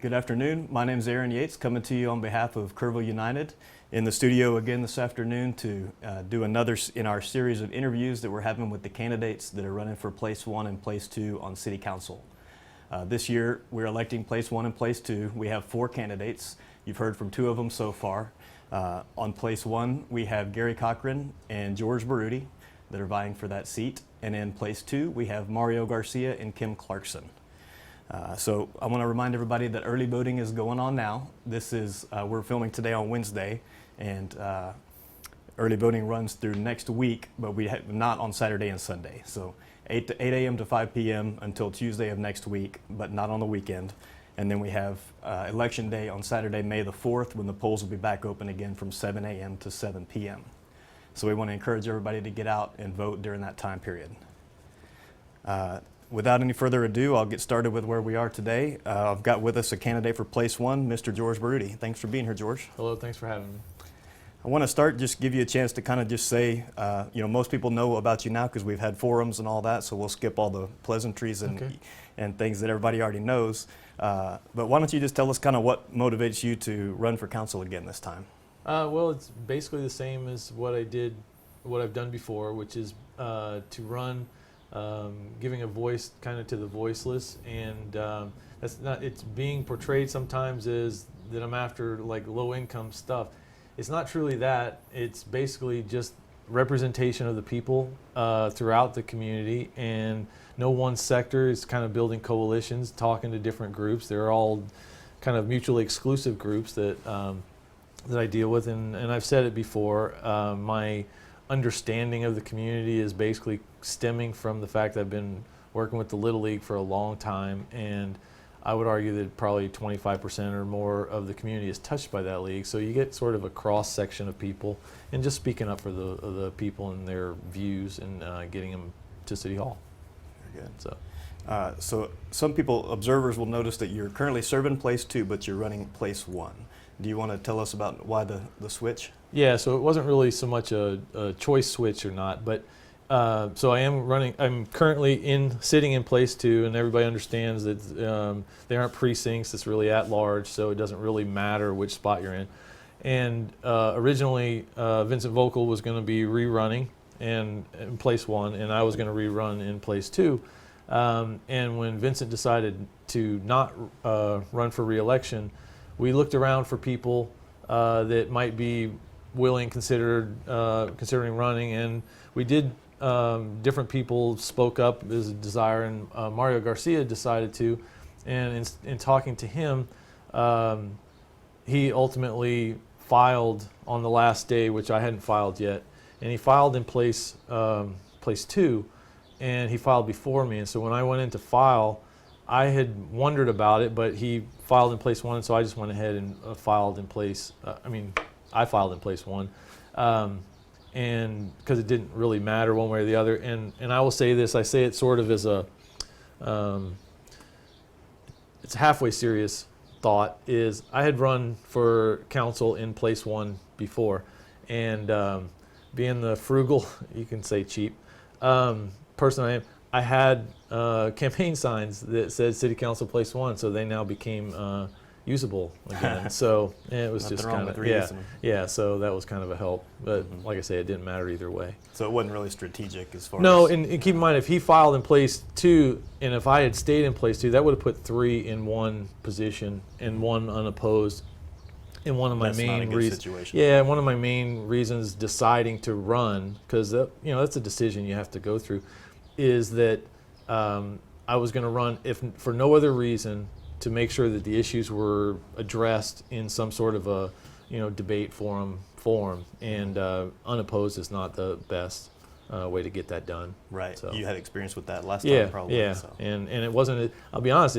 Good afternoon. My name is Aaron Yates, coming to you on behalf of Kerrville United. In the studio again this afternoon to do another in our series of interviews that we're having with the candidates that are running for Place 1 and Place 2 on City Council. This year we're electing Place 1 and Place 2. We have 4 candidates. You've heard from 2 of them so far. On Place 1 we have Gary Cochran and George Baroody that are vying for that seat. And in Place 2 we have Mario Garcia and Kim Clarkson. So I want to remind everybody that early voting is going on now. This is, we're filming today on Wednesday, and early voting runs through next week, but we have not on Saturday and Sunday. So 8 a.m. to 5 p.m. until Tuesday of next week, but not on the weekend. And then we have Election Day on Saturday, May the 4th, when the polls will be back open again from 7 a.m. to 7 p.m. So we want to encourage everybody to get out and vote during that time period. Without any further ado, I'll get started with where we are today. I've got with us a candidate for Place 1, Mr. George Baroody. Thanks for being here, George. Hello, thanks for having me. I want to start, just give you a chance to kind of just say, most people know about you now because we've had forums and all that, so we'll skip all the pleasantries and things that everybody already knows. But why don't you just tell us kind of what motivates you to run for council again this time? Well, it's basically the same as what I've done before, which is to run giving a voice kind of to the voiceless, and it's being portrayed sometimes as that I'm after like low income stuff. It's not truly that. It's basically just representation of the people throughout the community, and no one sector is kind of building coalitions, talking to different groups. They're all kind of mutually exclusive groups that I deal with, and I've said it before, my understanding of the community is basically stemming from the fact that I've been working with the Little League for a long time, and I would argue that probably 25% or more of the community is touched by that league. So you get sort of a cross section of people, and just speaking up for the people and their views, and getting them to City Hall. Very good. So some people, observers, will notice that you're currently serving Place 2, but you're running Place 1. Do you want to tell us about why the switch? Yeah, so it wasn't really so much a choice switch or not, but so I'm currently sitting in Place 2, and everybody understands that they aren't precincts, it's really at large, so it doesn't really matter which spot you're in. And originally Vincent Vocal was going to be rerunning in Place 1, and I was going to rerun in Place 2. And when Vincent decided to not run for re-election, we looked around for people that might be willing, considering running, and we did. Different people spoke up as a desire, and Mario Garcia decided to, and in talking to him, he ultimately filed on the last day, which I hadn't filed yet, and he filed in Place 2, and he filed before me. And so when I went in to file, I had wondered about it, but he filed in Place 1, so I just went ahead and filed in Place. I filed in Place 1. And because it didn't really matter one way or the other, and I will say this, I say it sort of as a it's a halfway serious thought, is I had run for council in Place 1 before, and being the frugal, you can say cheap, person I am, I had campaign signs that said City Council Place 1, so they now became usable again. So it was just kind of, yeah, so that was kind of a help. But like I say, it didn't matter either way. So it wasn't really strategic as far as... No, and keep in mind, if he filed in Place 2, and if I had stayed in Place 2, that would have put 3 in one position and 1 unopposed. And one of my main reasons, one of my main reasons deciding to run, because that's a decision you have to go through, is that I was going to run if for no other reason to make sure that the issues were addressed in some sort of a debate forum, and unopposed is not the best way to get that done. Right. So. You had experience with that last time, probably. Yeah. So. And it wasn't. I'll be honest.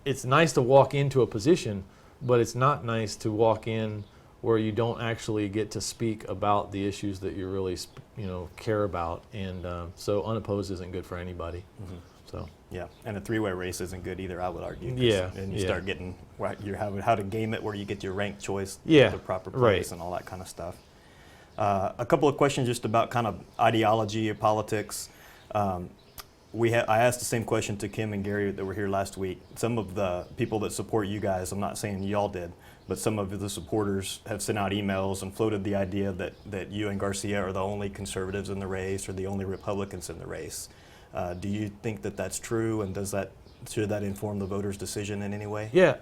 It's nice to walk into a position, but it's not nice to walk in where you don't actually get to speak about the issues that you really care about, and so unopposed isn't good for anybody. Mm-hmm. So yeah, and a 3-way race isn't good either, I would argue. Yeah, and you start getting how to game it, where you get your ranked choice, the proper place, and all that kind of stuff. A couple of questions just about kind of ideology or politics. I asked the same question to Kim and Gary that were here last week. Some of the people that support you guys, I'm not saying y'all did, but some of the supporters have sent out emails and floated the idea that you and Garcia are the only conservatives in the race or the only Republicans in the race. Do you think that that's true, and should that inform the voters' decision in any way? Yeah,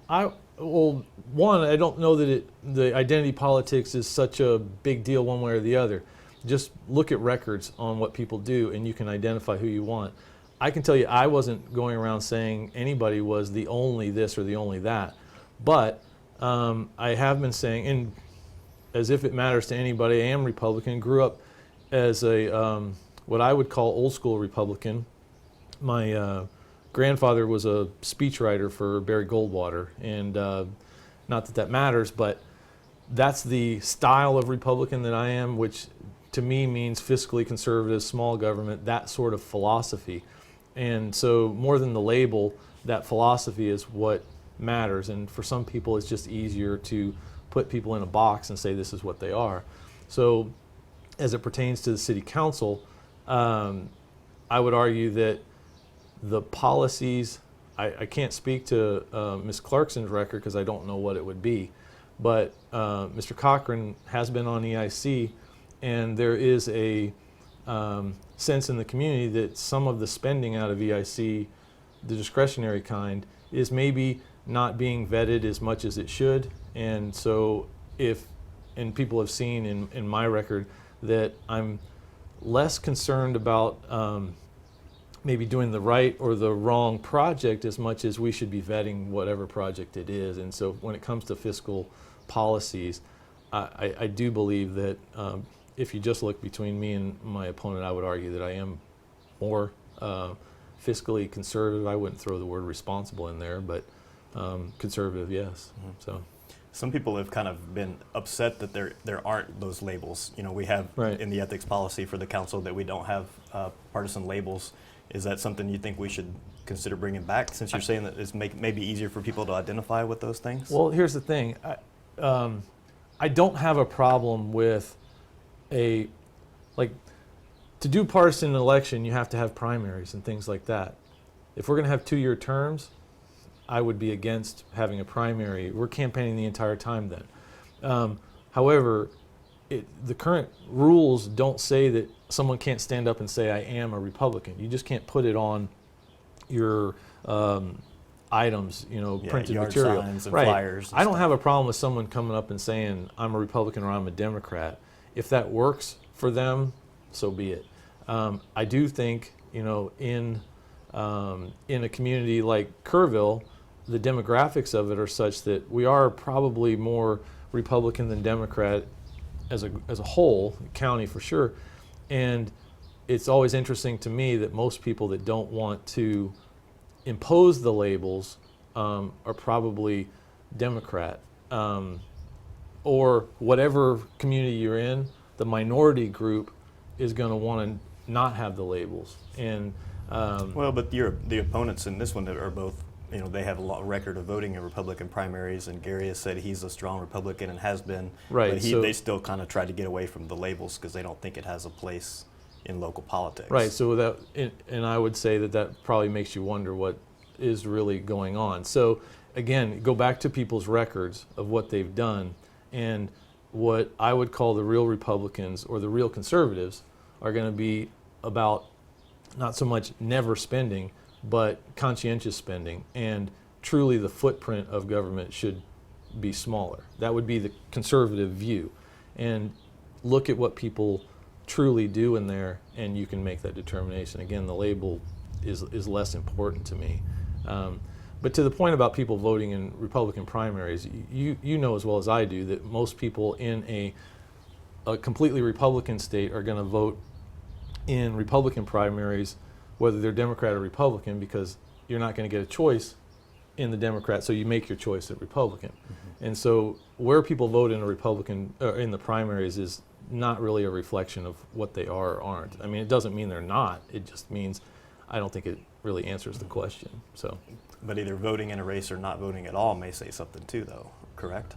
I don't know that the identity politics is such a big deal one way or the other. Just look at records on what people do, and you can identify who you want. I can tell you, I wasn't going around saying anybody was the only this or the only that, but I have been saying, and as if it matters to anybody, I am Republican. Grew up as a what I would call old school Republican. My grandfather was a speechwriter for Barry Goldwater, and not that that matters, but that's the style of Republican that I am, which to me means fiscally conservative, small government, that sort of philosophy. And so more than the label, that philosophy is what matters. And for some people, it's just easier to put people in a box and say this is what they are. So as it pertains to the city council, I would argue that the policies, I can't speak to Ms. Clarkson's record because I don't know what it would be, but Mr. Cochran has been on EIC, and there is a sense in the community that some of the spending out of EIC, the discretionary kind, is maybe not being vetted as much as it should. And so and people have seen in my record that I'm less concerned about maybe doing the right or the wrong project as much as we should be vetting whatever project it is. And so when it comes to fiscal policies, I do believe that if you just look between me and my opponent, I would argue that I am more fiscally conservative. I wouldn't throw the word responsible in there, but conservative, yes. Mm-hmm. So some people have kind of been upset that there aren't those labels. You know, we have in the ethics policy for the council that we don't have partisan labels. Is that something you think we should consider bringing back, since you're saying that it's maybe easier for people to identify with those things? Well, here's the thing. I don't have a problem with to do partisan election, you have to have primaries and things like that. If we're going to have 2-year terms, I would be against having a primary. We're campaigning the entire time then. However, the current rules don't say that someone can't stand up and say, I am a Republican. You just can't put it on your items, printed yard material. Signs and flyers and I don't have a problem with someone coming up and saying, I'm a Republican or I'm a Democrat. If that works for them, so be it. I do think, in a community like Kerrville, the demographics of it are such that we are probably more Republican than Democrat as a whole, county for sure. And it's always interesting to me that most people that don't want to impose the labels are probably Democrat. Or whatever community you're in, the minority group is going to want to not have the labels. And well, but the opponents in this one are both, they have a lot record of voting in Republican primaries, and Gary has said he's a strong Republican and has been. Right. But they still kind of try to get away from the labels because they don't think it has a place in local politics. Right. So and I would say that probably makes you wonder what is really going on. So again, go back to people's records of what they've done, and what I would call the real Republicans or the real conservatives are going to be about not so much never spending, but conscientious spending, and truly the footprint of government should be smaller. That would be the conservative view. And look at what people truly do in there, and you can make that determination. Again, the label is less important to me. But to the point about people voting in Republican primaries, you know as well as I do that most people in a completely Republican state are going to vote in Republican primaries, whether they're Democrat or Republican, because you're not going to get a choice in the Democrat, so you make your choice at Republican. Mm-hmm. And so where people vote in a Republican in the primaries is not really a reflection of what they are or aren't. I mean, it doesn't mean they're not. It just means I don't think it really answers the question. So, but either voting in a race or not voting at all may say something too, though. Correct?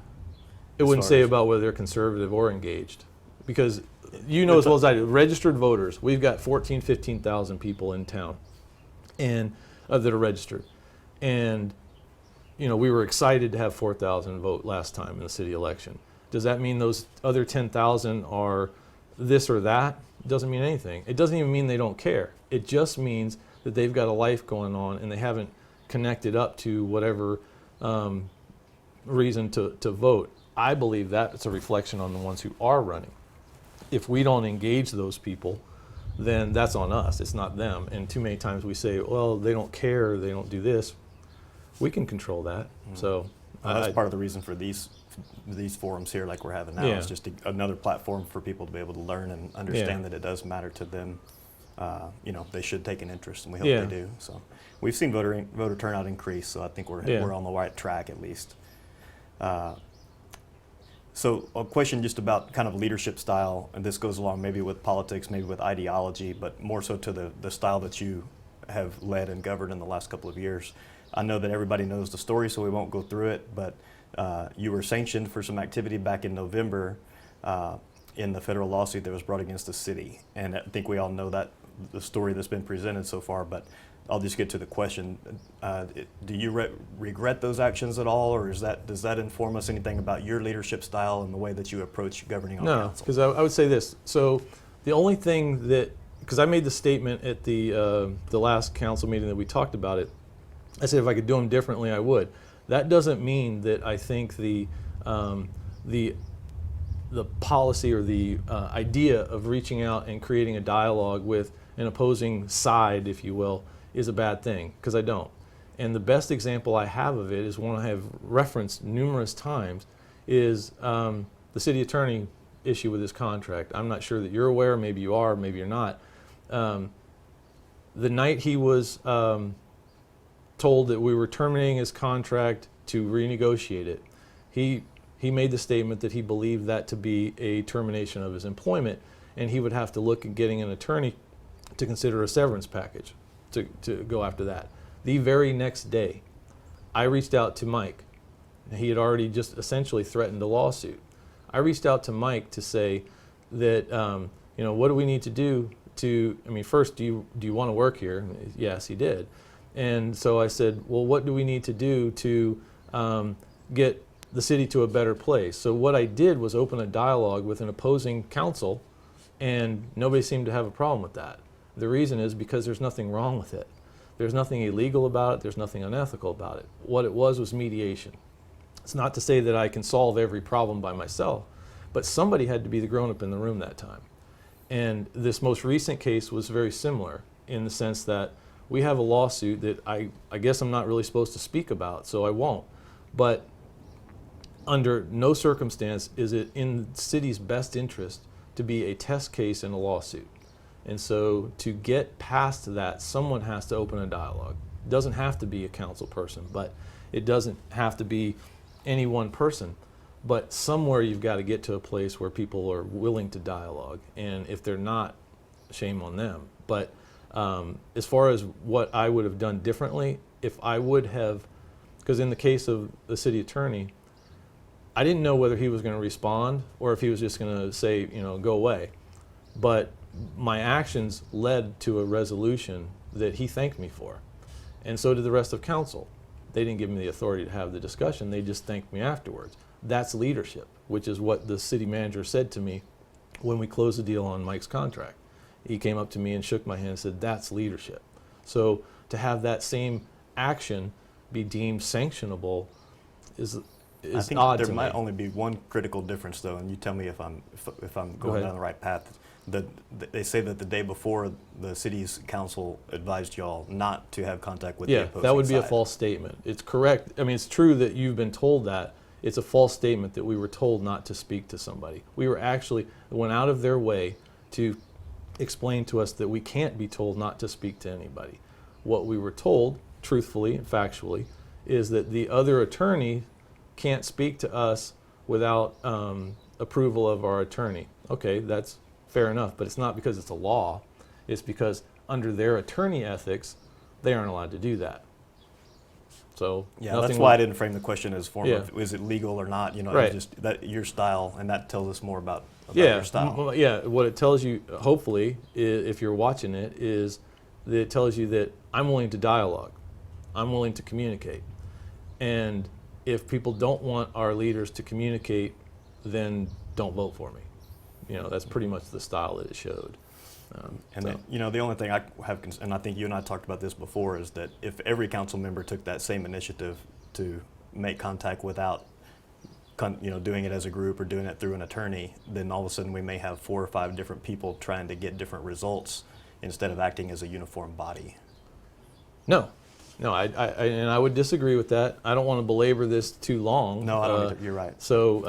It wouldn't say about whether they're conservative or engaged. because you know as well as I do, registered voters, we've got 14, 15,000 people in town and that are registered. And you know, we were excited to have 4,000 vote last time in the city election. Does that mean those other 10,000 are this or that? It doesn't mean anything. It doesn't even mean they don't care. It just means that they've got a life going on and they haven't connected up to whatever reason to vote. I believe that it's a reflection on the ones who are running. If we don't engage those people, then that's on us. It's not them. And too many times we say, well, they don't care, they don't do this. We can control that. So that's part of the reason for these forums here, like we're having now, is just another platform for people to be able to learn and understand that it does matter to them. You know, they should take an interest, and we hope they do. So we've seen voter turnout increase, so I think we're on the right track at least. So a question just about kind of leadership style, and this goes along maybe with politics, maybe with ideology, but more so to the style that you have led and governed in the last couple of years. I know that everybody knows the story, so we won't go through it, but you were sanctioned for some activity back in November in the federal lawsuit that was brought against the city. And I think we all know that the story that's been presented so far, but I'll just get to the question. Do you regret those actions at all, or does that inform us anything about your leadership style and the way that you approach governing on council? No, because I would say this. So the only thing that, because I made the statement at the last council meeting that we talked about it, I said if I could do them differently, I would. That doesn't mean that I think the policy or the idea of reaching out and creating a dialogue with an opposing side, if you will, is a bad thing, because I don't. And the best example I have of it is one I have referenced numerous times is the city attorney issue with his contract. I'm not sure that you're aware, maybe you are, maybe you're not. The night he was told that we were terminating his contract to renegotiate it, he made the statement that he believed that to be a termination of his employment, and he would have to look at getting an attorney to consider a severance package to go after that. The very next day, I reached out to Mike. He had already just essentially threatened a lawsuit. I reached out to Mike to say that, you know, what do we need to do to, I mean, first, do you want to work here? Yes, he did. And so I said, well, what do we need to do to get the city to a better place? So what I did was open a dialogue with an opposing council, and nobody seemed to have a problem with that. The reason is because there's nothing wrong with it. There's nothing illegal about it. There's nothing unethical about it. What it was mediation. It's not to say that I can solve every problem by myself, but somebody had to be the grown-up in the room that time. And this most recent case was very similar in the sense that we have a lawsuit that I guess I'm not really supposed to speak about, so I won't. But under no circumstance is it in the city's best interest to be a test case in a lawsuit. And so to get past that, someone has to open a dialogue. It doesn't have to be a council person, but it doesn't have to be any one person. But somewhere you've got to get to a place where people are willing to dialogue. And if they're not, shame on them. But as far as what I would have done differently, if I would have, because in the case of the city attorney, I didn't know whether he was going to respond or if he was just going to say, you know, go away. But my actions led to a resolution that he thanked me for. And so did the rest of council. They didn't give me the authority to have the discussion. They just thanked me afterwards. That's leadership, which is what the city manager said to me when we closed the deal on Mike's contract. He came up to me and shook my hand and said, that's leadership. So to have that same action be deemed sanctionable is I think odd there to might me. only be one critical difference, though, and you tell me if I'm going down the right path. They say that the day before the city's council advised y'all not to have contact with the opposing side. That would be a false statement. It's correct. I mean, it's true that you've been told that. It's a false statement that we were told not to speak to somebody. We were actually went out of their way to explain to us that we can't be told not to speak to anybody. What we were told, truthfully and factually, is that the other attorney can't speak to us without approval of our attorney. Okay, that's fair enough, but it's not because it's a law. It's because under their attorney ethics, they aren't allowed to do that. So Yeah, nothing that's why I was- didn't frame the question as form of is it legal or not. You know, Right. it's just that your style, and that tells us more about yeah, your style. yeah. What it tells you, hopefully, if you're watching it, is that it tells you that I'm willing to dialogue, I'm willing to communicate, and if people don't want our leaders to communicate, then don't vote for me. You know, that's pretty much the style that it showed. And then, you know, the only thing I have, and I think you and I talked about this before, is that if every council member took that same initiative to make contact without, you know, doing it as a group or doing it through an attorney, then all of a sudden we may have 4 or 5 different people trying to get different results instead of acting as a uniform body. No, and I would disagree with that. I don't want to belabor this too long. No, I don't either. You're right. So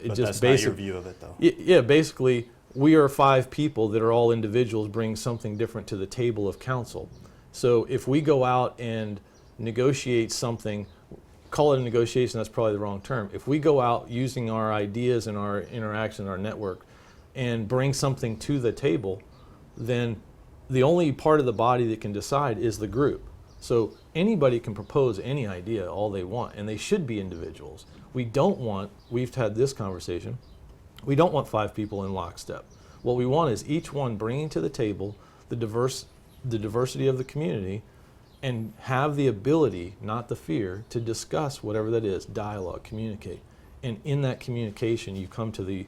it But just that's not your view of it, though. Yeah, basically, we are 5 people that are all individuals bringing something different to the table of council. So if we go out and negotiate something, call it a negotiation, that's probably the wrong term. If we go out using our ideas and our interaction, our network, and bring something to the table, then the only part of the body that can decide is the group. So anybody can propose any idea all they want, and they should be individuals. We've had this conversation, we don't want 5 people in lockstep. What we want is each one bringing to the table the diversity of the community, and have the ability, not the fear, to discuss whatever that is, dialogue, communicate. And in that communication, you come to the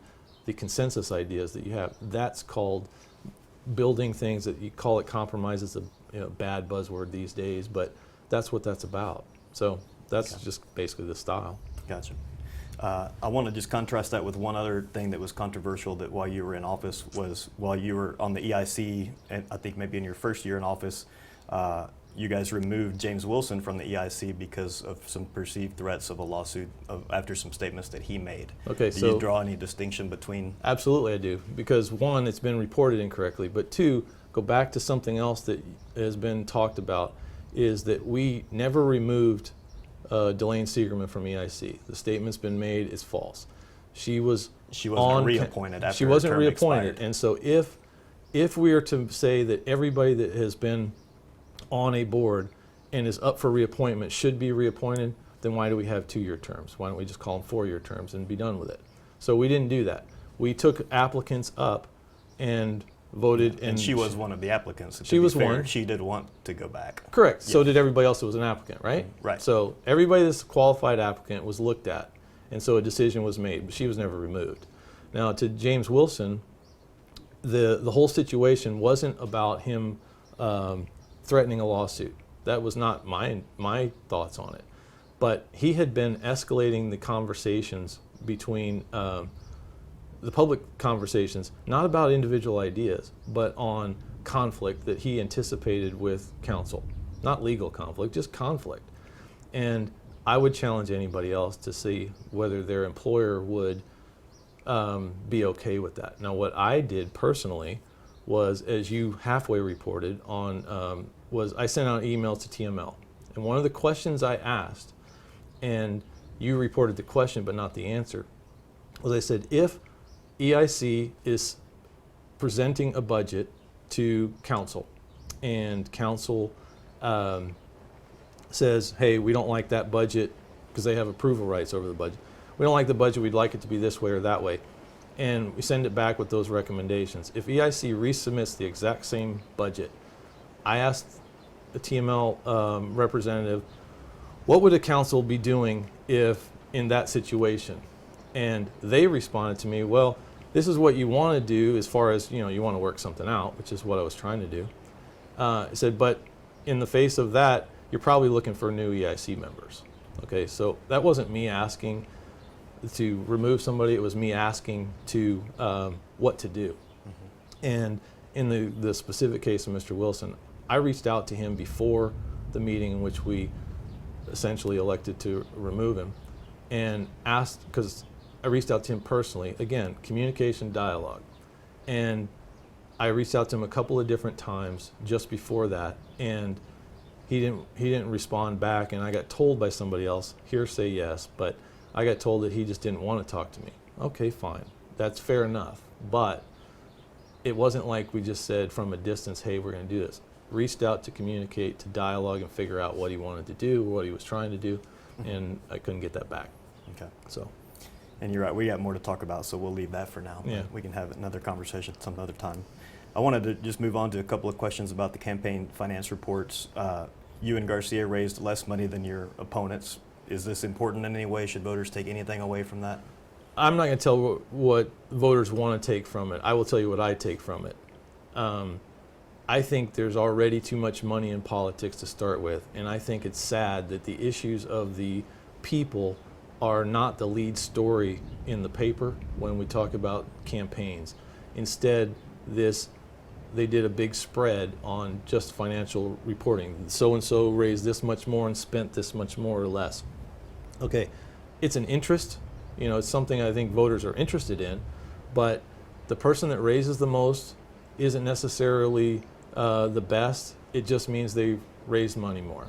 consensus ideas that you have. That's called building things. That you call it compromise. It's a bad buzzword these days, but that's what that's about. So that's just basically the style. Gotcha. I want to just contrast that with one other thing that was controversial that while you were in office was while you were on the EIC, and I think maybe in your first year in office, you guys removed James Wilson from the EIC because of some perceived threats of a lawsuit after some statements that he made. Okay, Do so you draw any distinction between? Absolutely I do, because 1, it's been reported incorrectly, but 2, go back to something else that has been talked about, is that we never removed Delane Segerman from EIC. The statement's been made, it's false. She wasn't reappointed after She her wasn't term reappointed, expired. and so if we are to say that everybody that has been on a board and is up for reappointment should be reappointed, then why do we have 2-year terms? Why don't we just call them 4-year terms and be done with it? So we didn't do that. We took applicants up and voted. And she was one of the applicants. To She be was fair, one. She did want to go back. Correct. So Yeah. did everybody else that was an applicant, right? Right. So everybody that's a qualified applicant was looked at, and so a decision was made, but she was never removed. Now, to James Wilson, the whole situation wasn't about him threatening a lawsuit. That was not my thoughts on it. But he had been escalating the conversations between the public conversations, not about individual ideas, but on conflict that he anticipated with council. Not legal conflict, just conflict. And I would challenge anybody else to see whether their employer would be okay with that. Now, what I did personally was, as you halfway reported on, was I sent out emails to TML. And one of the questions I asked, and you reported the question but not the answer, was I said, if EIC is presenting a budget to council, and council says, hey, we don't like that budget, because they have approval rights over the budget. We don't like the budget, we'd like it to be this way or that way. And we send it back with those recommendations. If EIC resubmits the exact same budget, I asked the TML representative, what would a council be doing if in that situation? And they responded to me, well, this is what you want to do as far as, you want to work something out, which is what I was trying to do. I said, but in the face of that, you're probably looking for new EIC members. Okay, so that wasn't me asking to remove somebody, it was me asking to what to do. Mm-hmm. And in the specific case of Mr. Wilson, I reached out to him before the meeting in which we essentially elected to remove him, and asked, because I reached out to him personally, again, communication, dialogue. And I reached out to him a couple of different times just before that, and he didn't respond back, and I got told by somebody else, hearsay yes, but I got told that he just didn't want to talk to me. Okay, fine, that's fair enough, but it wasn't like we just said from a distance, hey, we're going to do this. reached out to communicate, to dialogue, and figure out what he wanted to do, what he was trying to do, and I couldn't get that back. Okay. So. And you're right, we got more to talk about, so we'll leave that for now. Yeah. We can have another conversation some other time. I wanted to just move on to a couple of questions about the campaign finance reports. You and Garcia raised less money than your opponents. Is this important in any way? Should voters take anything away from that? I'm not going to tell what voters want to take from it. I will tell you what I take from it. I think there's already too much money in politics to start with, and I think it's sad that the issues of the people are not the lead story in the paper when we talk about campaigns. Instead, they did a big spread on just financial reporting. So-and-so raised this much more and spent this much more or less. Okay, it's an interest. It's something I think voters are interested in, but the person that raises the most isn't necessarily the best. It just means they raised money more.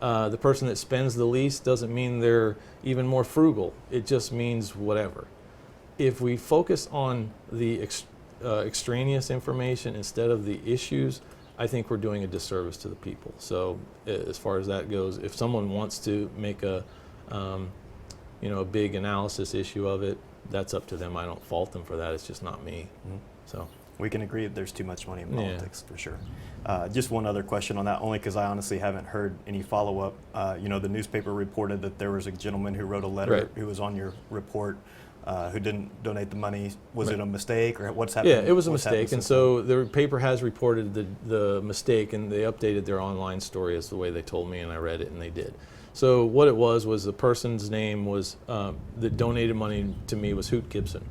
The person that spends the least doesn't mean they're even more frugal. It just means whatever. If we focus on the extraneous information instead of the issues, I think we're doing a disservice to the people. So as far as that goes, if someone wants to make a big analysis issue of it, that's up to them. I don't fault them for that. It's just not me. Mm-hmm. So. We can agree that there's too much money in politics, for sure. Just one other question on that, only because I honestly haven't heard any follow-up. The newspaper reported that there was a gentleman who wrote a letter Right. who was on your report who didn't donate the money. Was it a mistake, or what's happened? Yeah, it was a what's happened mistake, and since so the paper has reported the mistake, and they updated their online story as the way they told me, and I read it, and they did. So what it was the person's name was, that donated money to me was Hoot Gibson.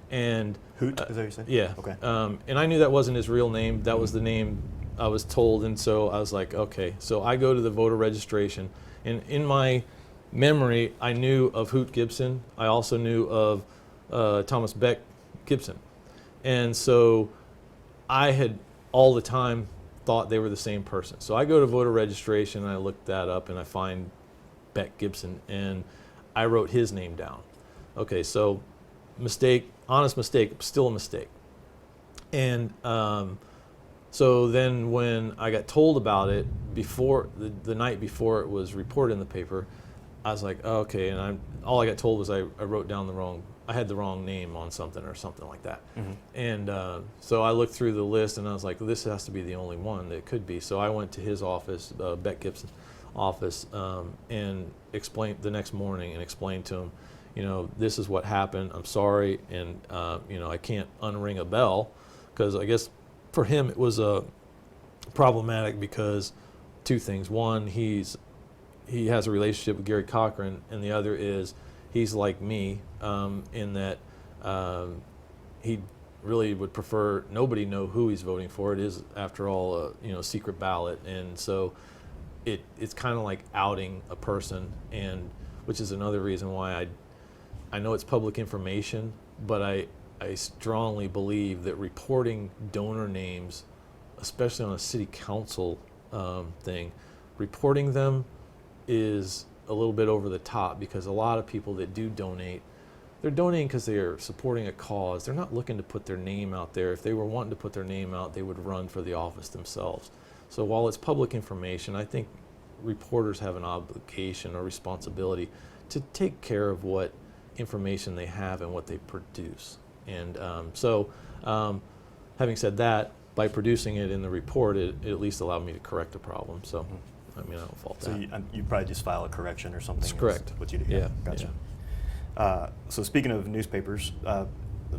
And Hoot, is that what you said? yeah. Okay. And I knew that wasn't his real name. That was the name I was told, and so I was like, okay. So I go to the voter registration, and in my memory, I knew of Hoot Gibson. I also knew of Thomas Beck Gibson. And so I had all the time thought they were the same person. So I go to voter registration, and I look that up, and I find Beck Gibson, and I wrote his name down. Okay, so mistake, honest mistake, still a mistake. And so then when I got told about it before, the night before it was reported in the paper, I was like, oh, okay, and all I got told was I wrote down I had the wrong name on something or something like that. Mm-hmm. And so I looked through the list, and I was like, well, this has to be the only one that it could be. So I went to his office, Beck Gibson's office, and explained the next morning and explained to him, this is what happened. I'm sorry, and I can't unring a bell, because I guess for him it was problematic because two things. One, he has a relationship with Gary Cochran, and the other is he's like me in that he really would prefer nobody know who he's voting for. It is, after all, a secret ballot, and so it's kind of like outing a person, and which is another reason why I know it's public information, but I strongly believe that reporting donor names, especially on a city council thing, reporting them is a little bit over the top, because a lot of people that do donate, they're donating because they are supporting a cause. They're not looking to put their name out there. If they were wanting to put their name out, they would run for the office themselves. So while it's public information, I think reporters have an obligation or responsibility to take care of what information they have and what they produce. And having said that, by producing it in the report, it at least allowed me to correct the problem. So, I don't fault that. So you probably just file a correction or something. That's correct. What you do. Yeah. Gotcha. Yeah. So speaking of newspapers,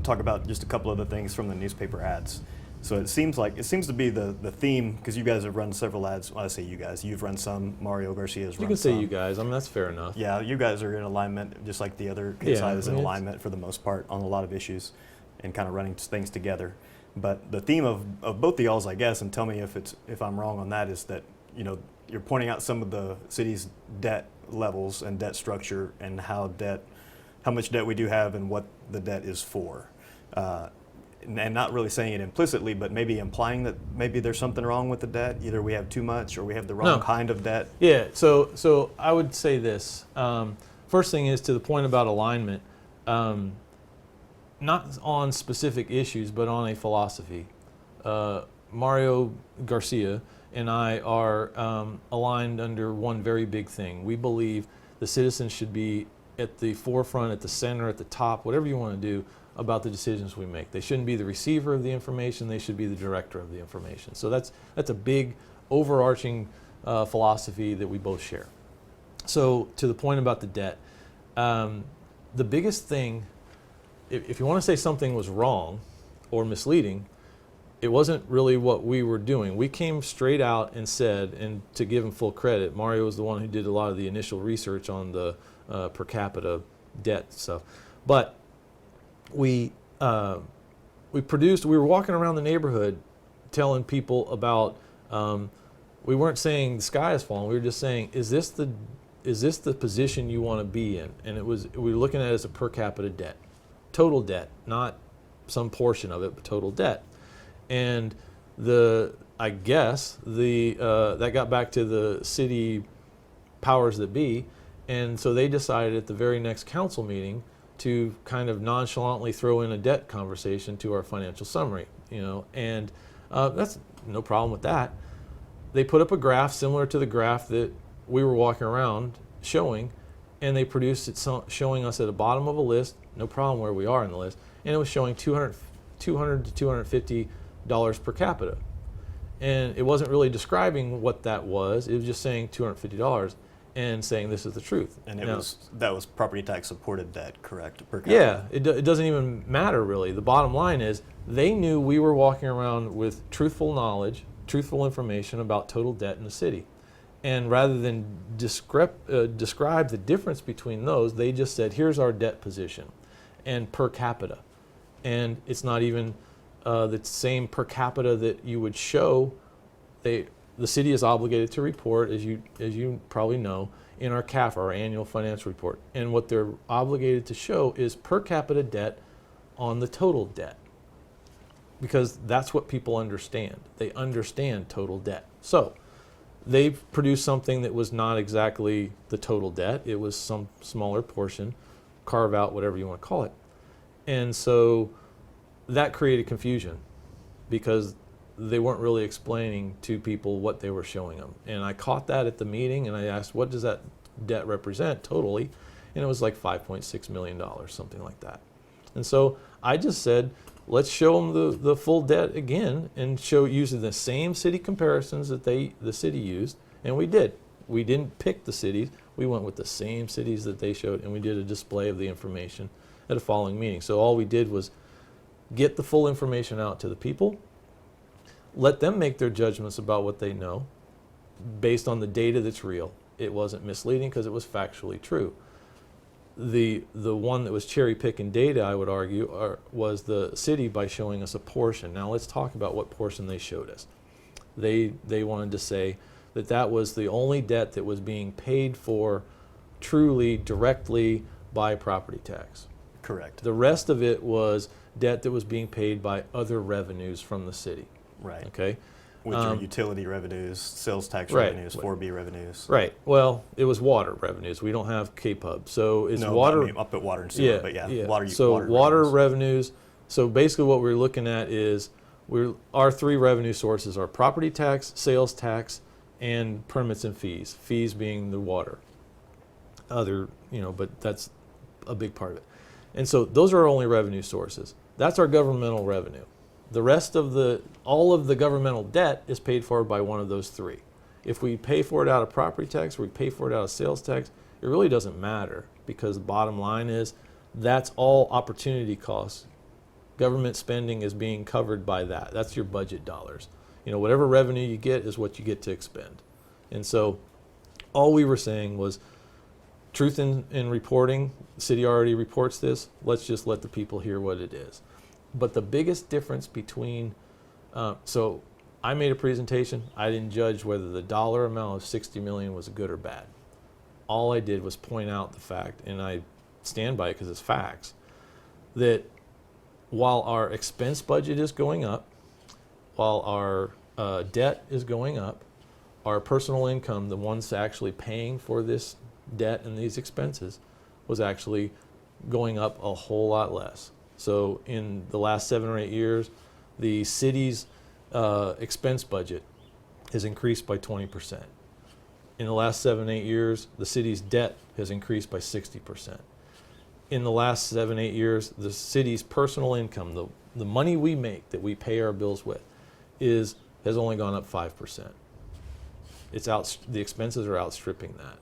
talk about just a couple other things from the newspaper ads. So it seems to be the theme, because you guys have run several ads. Well, I say you guys. You've run some. Mario Garcia's run some. You can say you guys. That's fair enough. Yeah, you guys are in alignment, just like the other side is in alignment for the most part on a lot of issues, and kind of running things together. But the theme of both of y'all's, I guess, and tell me if I'm wrong on that, is that you're pointing out some of the city's debt levels and debt structure, and how much debt we do have and what the debt is for. And not really saying it implicitly, but maybe implying that maybe there's something wrong with the debt. Either we have too much or we have the wrong kind of debt. Yeah, so I would say this. First thing is, to the point about alignment, not on specific issues, but on a philosophy. Mario Garcia and I are aligned under one very big thing. We believe the citizens should be at the forefront, at the center, at the top, whatever you want to do about the decisions we make. They shouldn't be the receiver of the information, they should be the director of the information. So that's a big overarching philosophy that we both share. So to the point about the debt, the biggest thing, if you want to say something was wrong or misleading, it wasn't really what we were doing. We came straight out and said, and to give him full credit, Mario was the one who did a lot of the initial research on the per capita debt stuff. But we were walking around the neighborhood telling people about, we weren't saying the sky is falling, we were just saying, is this the position you want to be in? And we were looking at it as a per capita debt, total debt, not some portion of it, but total debt. And I guess that got back to the city powers that be, and so they decided at the very next council meeting to kind of nonchalantly throw in a debt conversation to our financial summary, and that's no problem with that. They put up a graph similar to the graph that we were walking around showing, and they produced it showing us at the bottom of a list, no problem where we are in the list, and it was showing $200 to $250 per capita. And it wasn't really describing what that was, it was just saying $250 and saying this is the truth. And that was property tax supported debt, correct? Per capita. Yeah, it doesn't even matter really. The bottom line is they knew we were walking around with truthful knowledge, truthful information about total debt in the city. And rather than describe the difference between those, they just said, here's our debt position and per capita. And it's not even the same per capita that you would show. The city is obligated to report, as you probably know, in our CAF, our annual financial report. And what they're obligated to show is per capita debt on the total debt, because that's what people understand. They understand total debt. So they've produced something that was not exactly the total debt. It was some smaller portion, carve out, whatever you want to call it. And so that created confusion because they weren't really explaining to people what they were showing them. And I caught that at the meeting, and I asked, what does that debt represent totally? And it was like $5.6 million, something like that. And so I just said, let's show them the full debt again and show using the same city comparisons that the city used, and we did. We didn't pick the cities, we went with the same cities that they showed, and we did a display of the information at a following meeting. So all we did was get the full information out to the people, let them make their judgments about what they know based on the data that's real. It wasn't misleading because it was factually true. The one that was cherry picking data, I would argue, was the city by showing us a portion. Now let's talk about what portion they showed us. They wanted to say that was the only debt that was being paid for truly directly by property tax. Correct. The rest of it was debt that was being paid by other revenues from the city. Right. Okay. Which are utility revenues, sales tax right. revenues, 4B revenues. Right. Well, it was water revenues. We don't have KPUB, so it's no, water. I mean, up at water and sewer, but yeah. Water revenues. So basically, what we're looking at is our three revenue sources are property tax, sales tax, and permits and fees. Fees being the water. But that's a big part of it. And so those are our only revenue sources. That's our governmental revenue. The rest of all of the governmental debt is paid for by one of those three. If we pay for it out of property tax or we pay for it out of sales tax, it really doesn't matter, because the bottom line is that's all opportunity costs. Government spending is being covered by that. That's your budget dollars. Whatever revenue you get is what you get to expend. And so all we were saying was truth in reporting. The city already reports this. Let's just let the people hear what it is. But the biggest difference between, so I made a presentation. I didn't judge whether the dollar amount of $60 million was good or bad. All I did was point out the fact, and I stand by it because it's facts, that while our expense budget is going up, while our debt is going up, our personal income, the ones actually paying for this debt and these expenses, was actually going up a whole lot less. So in the last 7 or 8 years, the city's expense budget has increased by 20%. In the last 7-8 years, the city's debt has increased by 60%. In the last 7-8 years, the city's personal income, the money we make that we pay our bills with, has only gone up 5%. The expenses are outstripping that.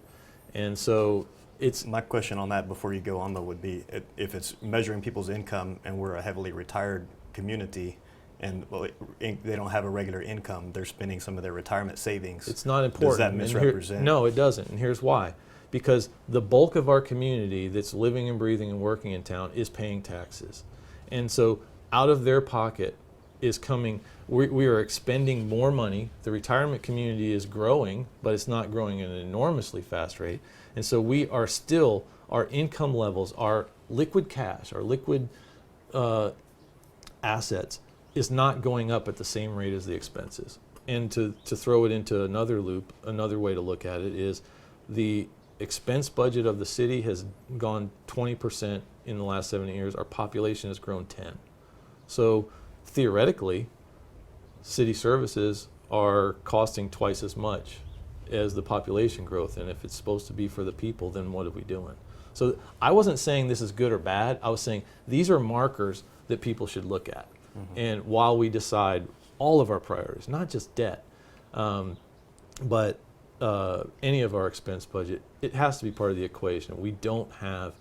And so My question on that before you go on though would be, if it's measuring people's income and we're a heavily retired community and they don't have a regular income, they're spending some of their retirement savings. it's not important. Does that And misrepresent? no, it doesn't. And here's why. Because the bulk of our community that's living and breathing and working in town is paying taxes. And so out of their pocket is coming, we are expending more money. The retirement community is growing, but it's not growing at an enormously fast rate. And so we are still, our income levels, our liquid cash, our liquid assets is not going up at the same rate as the expenses. And to throw it into another loop, another way to look at it is the expense budget of the city has gone 20% in the last 7 years. Our population has grown 10. So theoretically, city services are costing twice as much as the population growth. And if it's supposed to be for the people, then what are we doing? So I wasn't saying this is good or bad. I was saying these are markers that people should look at. Mm-hmm. And while we decide all of our priorities, not just debt, but any of our expense budget, it has to be part of the equation. We don't have,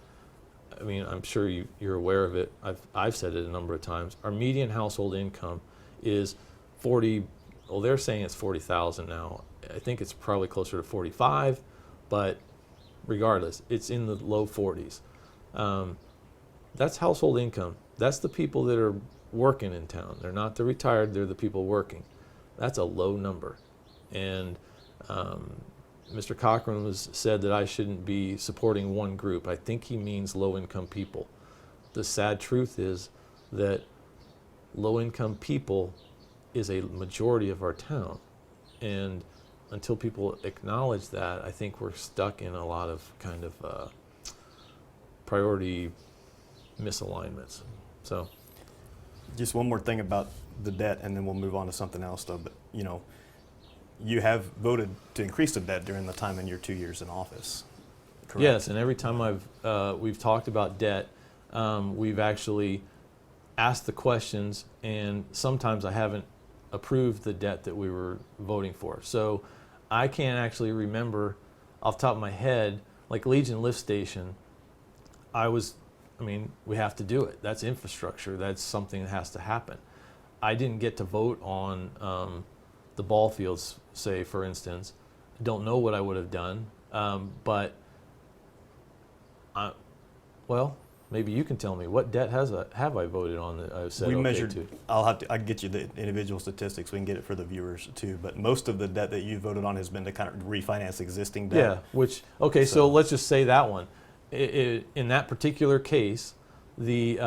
I mean, I'm sure you're aware of it. I've said it a number of times. Our median household income is 40, well, they're saying it's 40,000 now. I think it's probably closer to 45, but regardless, it's in the low 40s. That's household income. That's the people that are working in town. They're not the retired, they're the people working. That's a low number. And Mr. Cochran said that I shouldn't be supporting one group. I think he means low-income people. The sad truth is that low-income people is a majority of our town. And until people acknowledge that, I think we're stuck in a lot of kind of priority misalignments. So, just one more thing about the debt, and then we'll move on to something else, though. But you have voted to increase the debt during the time in your 2 years in office, correct? Yes, and every time we've talked about debt, we've actually asked the questions, and sometimes I haven't approved the debt that we were voting for. So I can't actually remember off the top of my head, like Legion Lift Station, we have to do it. That's infrastructure. That's something that has to happen. I didn't get to vote on the ball fields, say, for instance. Don't know what I would have done, but maybe you can tell me what debt have I voted on that I've said we okay measured, to? I can get you the individual statistics. We can get it for the viewers too. But most of the debt that you voted on has been to kind of refinance existing debt. Yeah. So let's just say that one. In that particular case, we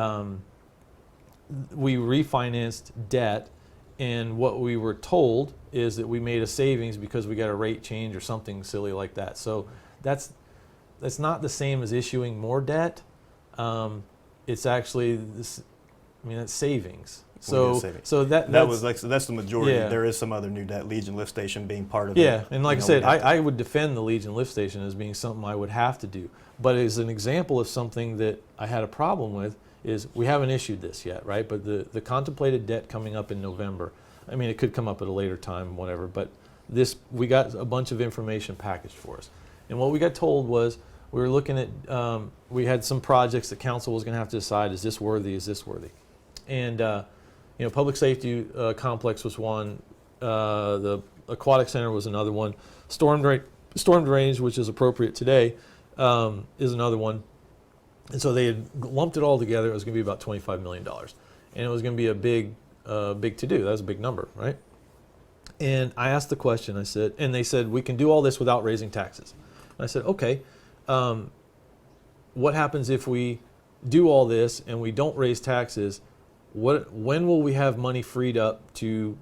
refinanced debt, and what we were told is that we made a savings because we got a rate change or something silly like that. So that's not the same as issuing more debt. It's actually that's savings. So that's the majority. Yeah. There is some other new debt, Legion Lift Station being part of it. Yeah, and like I said, I would defend the Legion Lift Station as being something I would have to do. But as an example of something that I had a problem with is we haven't issued this yet, right? But the contemplated debt coming up in November, it could come up at a later time, whatever, but we got a bunch of information packaged for us. And what we got told was we were looking at, we had some projects that council was going to have to decide, is this worthy, is this worthy? And public safety complex was one, the Aquatic Center was another one, storm drainage, which is appropriate today, is another one. And so they had lumped it all together. It was going to be about $25 million. And it was going to be a big to-do. That was a big number, right? And I asked the question, and they said, we can do all this without raising taxes. And I said, okay, what happens if we do all this and we don't raise taxes? When will we have money freed up to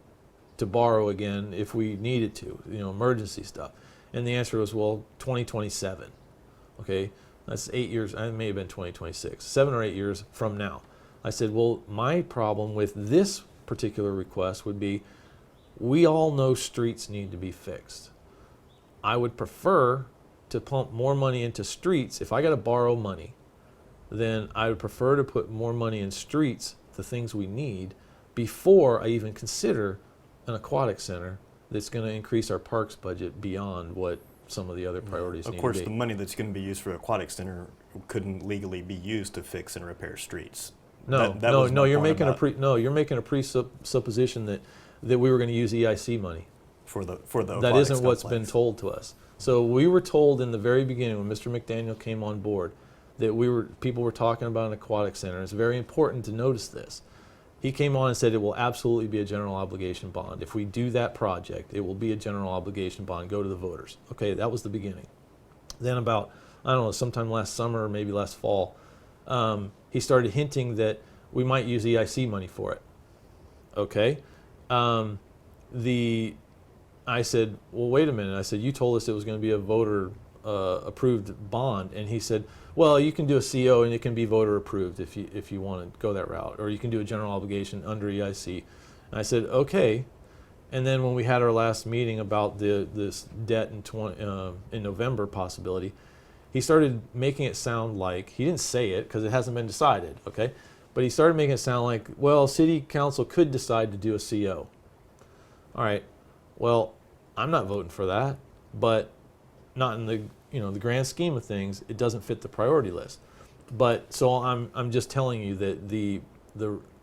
borrow again if we needed to, emergency stuff? And the answer was, 2027. Okay, that's 8 years. It may have been 2026, 7 or 8 years from now. I said, my problem with this particular request would be we all know streets need to be fixed. I would prefer to pump more money into streets. If I got to borrow money, then I would prefer to put more money in streets, the things we need, before I even consider an aquatic center that's going to increase our parks budget beyond what some of the other priorities need to be. Of course, the money that's going to be used for Aquatic Center couldn't legally be used to fix and repair streets. No, you're making a presupposition that we were going to use EIC money. For the That isn't aquatics what's complex. been told to us. So we were told in the very beginning when Mr. McDaniel came on board that people were talking about an aquatic center. It's very important to notice this. He came on and said it will absolutely be a general obligation bond. If we do that project, it will be a general obligation bond. Go to the voters. Okay, that was the beginning. Then about, I don't know, sometime last summer or maybe last fall, he started hinting that we might use EIC money for it. Okay. I said, well, wait a minute. I said, you told us it was going to be a voter approved bond. And he said, well, you can do a CO and it can be voter approved if you want to go that route. Or you can do a general obligation under EIC. And I said, okay. And then when we had our last meeting about this debt in November possibility, he started making it sound like, he didn't say it because it hasn't been decided, okay? But he started making it sound like, well, city council could decide to do a CO. All right, well, I'm not voting for that, but not in the grand scheme of things, it doesn't fit the priority list. But so I'm just telling you that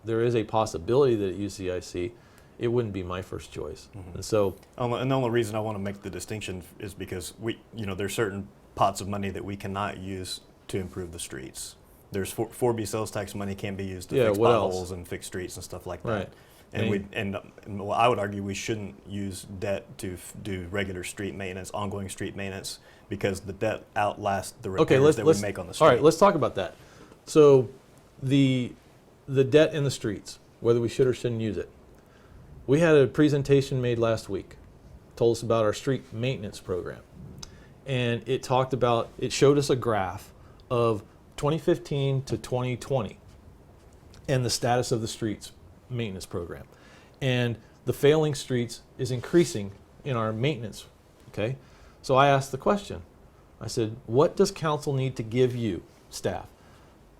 there is a possibility that it use CIC. It wouldn't be my first choice. Mm-hmm. And so, and the only reason I want to make the distinction is because there's certain pots of money that we cannot use to improve the streets. There's 4B sales tax money can't be used to fix potholes and fix streets and stuff like that. Right. And I would argue we shouldn't use debt to do regular street maintenance, ongoing street maintenance, because the debt outlasts the repairs that we make on the street. All right, let's talk about that. So the debt in the streets, whether we should or shouldn't use it. We had a presentation made last week, told us about our street maintenance program. And it showed us a graph of 2015 to 2020 and the status of the streets maintenance program. And the failing streets is increasing in our maintenance, okay? So I asked the question. I said, what does council need to give you, staff,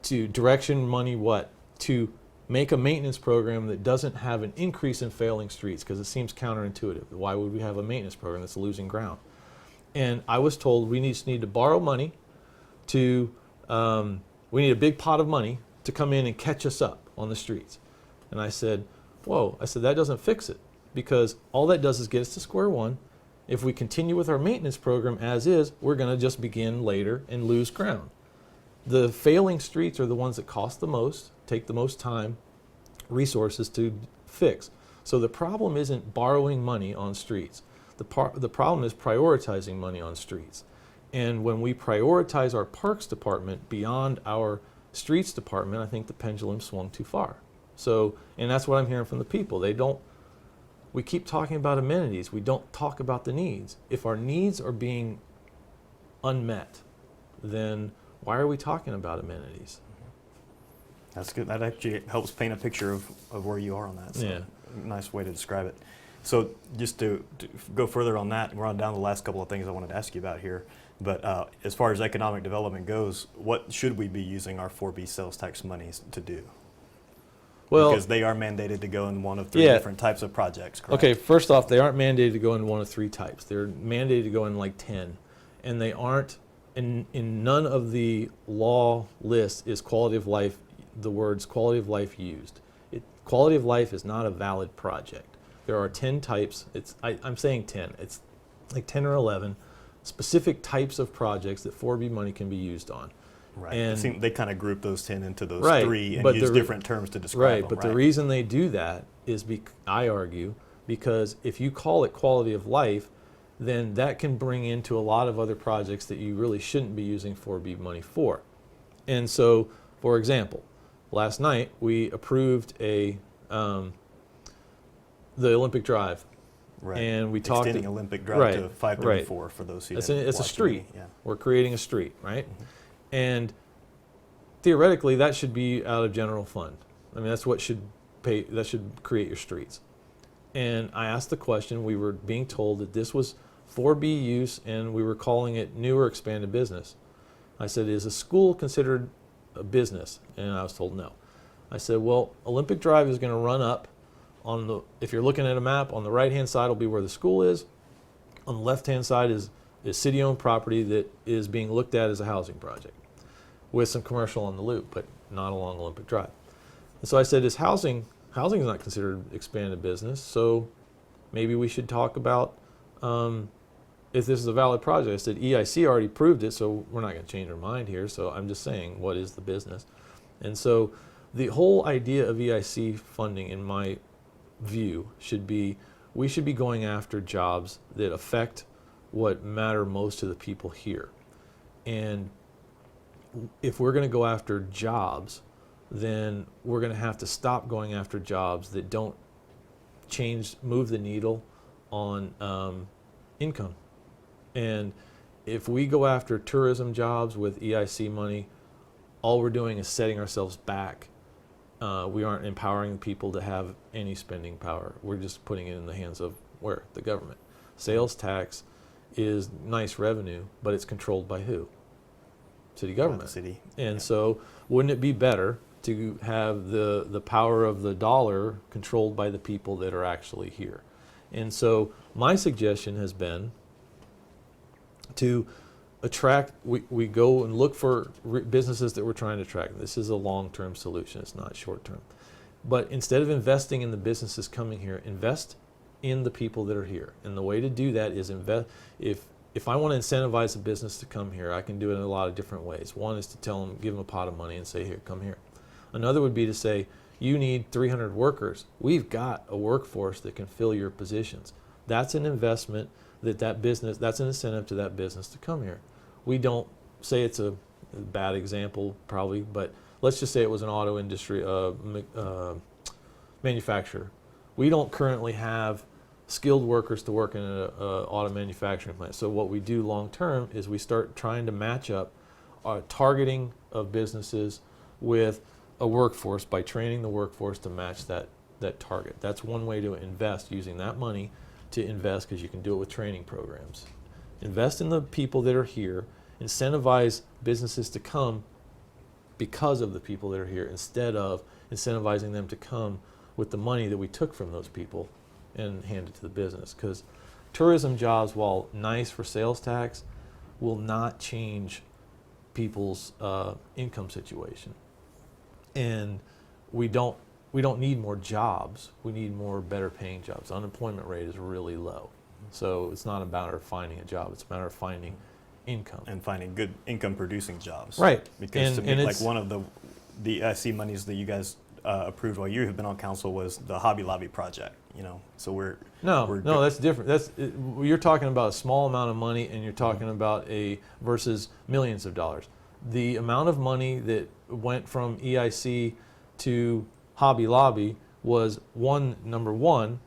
to direction money what? To make a maintenance program that doesn't have an increase in failing streets, because it seems counterintuitive. Why would we have a maintenance program that's losing ground? And I was told we just need to borrow money we need a big pot of money to come in and catch us up on the streets. And I said, whoa, that doesn't fix it, because all that does is get us to square one. If we continue with our maintenance program as is, we're going to just begin later and lose ground. The failing streets are the ones that cost the most, take the most time, resources to fix. So the problem isn't borrowing money on streets. The problem is prioritizing money on streets. And when we prioritize our parks department beyond our streets department, I think the pendulum swung too far. So, and that's what I'm hearing from the people. We keep talking about amenities. We don't talk about the needs. If our needs are being unmet, then why are we talking about amenities? That's good. That actually helps paint a picture of where you are on that. So Yeah. Nice way to describe it. So just to go further on that, we're on down to the last couple of things I wanted to ask you about here. But as far as economic development goes, what should we be using our 4B sales tax monies to do? Well, because they are mandated to go in one of three different types of projects, correct? Okay, first off, they aren't mandated to go in one of three types. They're mandated to go in like 10. And they aren't, in none of the law lists is quality of life, the words quality of life used. Quality of life is not a valid project. There are 10 types, I'm saying 10, it's like 10 or 11 specific types of projects that 4B money can be used on. Right. And they kind of group those 10 into those three and use different terms to describe them. But the reason they do that is, I argue, because if you call it quality of life, then that can bring into a lot of other projects that you really shouldn't be using 4B money for. And so, for example, last night we approved the Olympic Drive. Right. And we extending Olympic Drive to 534 for those who it's a street. Yeah. We're creating a street, right? Mm-hmm. And theoretically, that should be out of general fund. I mean, that's what should pay. That should create your streets. And I asked the question, we were being told that this was 4B use and we were calling it new or expanded business. I said, is a school considered a business? And I was told no. I said, well, Olympic Drive is going to run up on the, if you're looking at a map, on the right-hand side will be where the school is. On the left-hand side is city-owned property that is being looked at as a housing project with some commercial on the loop, but not along Olympic Drive. And so I said, housing is not considered expanded business, so maybe we should talk about if this is a valid project. I said, EIC already proved it, so we're not going to change our mind here, so I'm just saying, what is the business? And so the whole idea of EIC funding, in my view, should be, we should be going after jobs that affect what matter most to the people here. And if we're going to go after jobs, then we're going to have to stop going after jobs that don't move the needle on income. And if we go after tourism jobs with EIC money, all we're doing is setting ourselves back. We aren't empowering people to have any spending power. We're just putting it in the hands of where? The government. Sales tax is nice revenue, but it's controlled by who? City government. The city. And so wouldn't it be better to have the power of the dollar controlled by the people that are actually here? And so my suggestion has been to attract, we go and look for businesses that we're trying to attract. This is a long-term solution, it's not short-term. But instead of investing in the businesses coming here, invest in the people that are here. And the way to do that is invest. If I want to incentivize a business to come here, I can do it in a lot of different ways. One is to tell them, give them a pot of money and say, here, come here. Another would be to say, you need 300 workers. We've got a workforce that can fill your positions. That's an investment that business, that's an incentive to that business to come here. We don't say it's a bad example probably, but let's just say it was an auto industry manufacturer. We don't currently have skilled workers to work in an auto manufacturing plant. So what we do long term is we start trying to match up our targeting of businesses with a workforce by training the workforce to match that target. That's one way to invest, using that money to invest, because you can do it with training programs. Invest in the people that are here, incentivize businesses to come because of the people that are here, instead of incentivizing them to come with the money that we took from those people and hand it to the business. Because tourism jobs, while nice for sales tax, will not change people's income situation. And we don't need more jobs. We need more better paying jobs. Unemployment rate is really low. So it's not a matter of finding a job, it's a matter of finding income. And finding good income producing jobs. Right. Because to me, like one of the IC monies that you guys approved while you have been on council was the Hobby Lobby project, you know, so we're that's different. You're talking about a small amount of money, and you're talking about versus millions of dollars. The amount of money that went from EIC to Hobby Lobby was number one.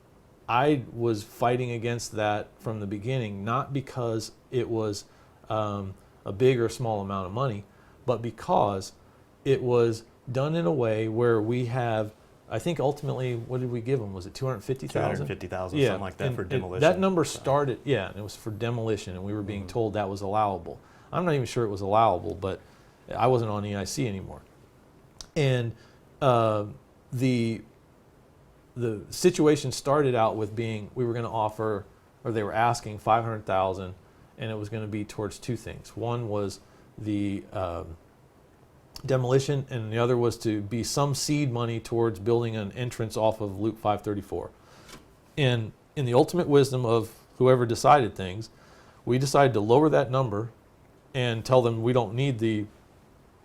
I was fighting against that from the beginning, not because it was a big or small amount of money, but because it was done in a way where we have, I think ultimately, what did we give them? Was it 250,000? 250,000, yeah, something like that, for demolition. That number started, and it was for demolition, and we were being told that was allowable. I'm not even sure it was allowable, but I wasn't on EIC anymore. And the situation started out with being, we were going to offer, or they were asking 500,000, and it was going to be towards two things. One was the demolition, and the other was to be some seed money towards building an entrance off of Loop 534. And in the ultimate wisdom of whoever decided things, we decided to lower that number and tell them we don't need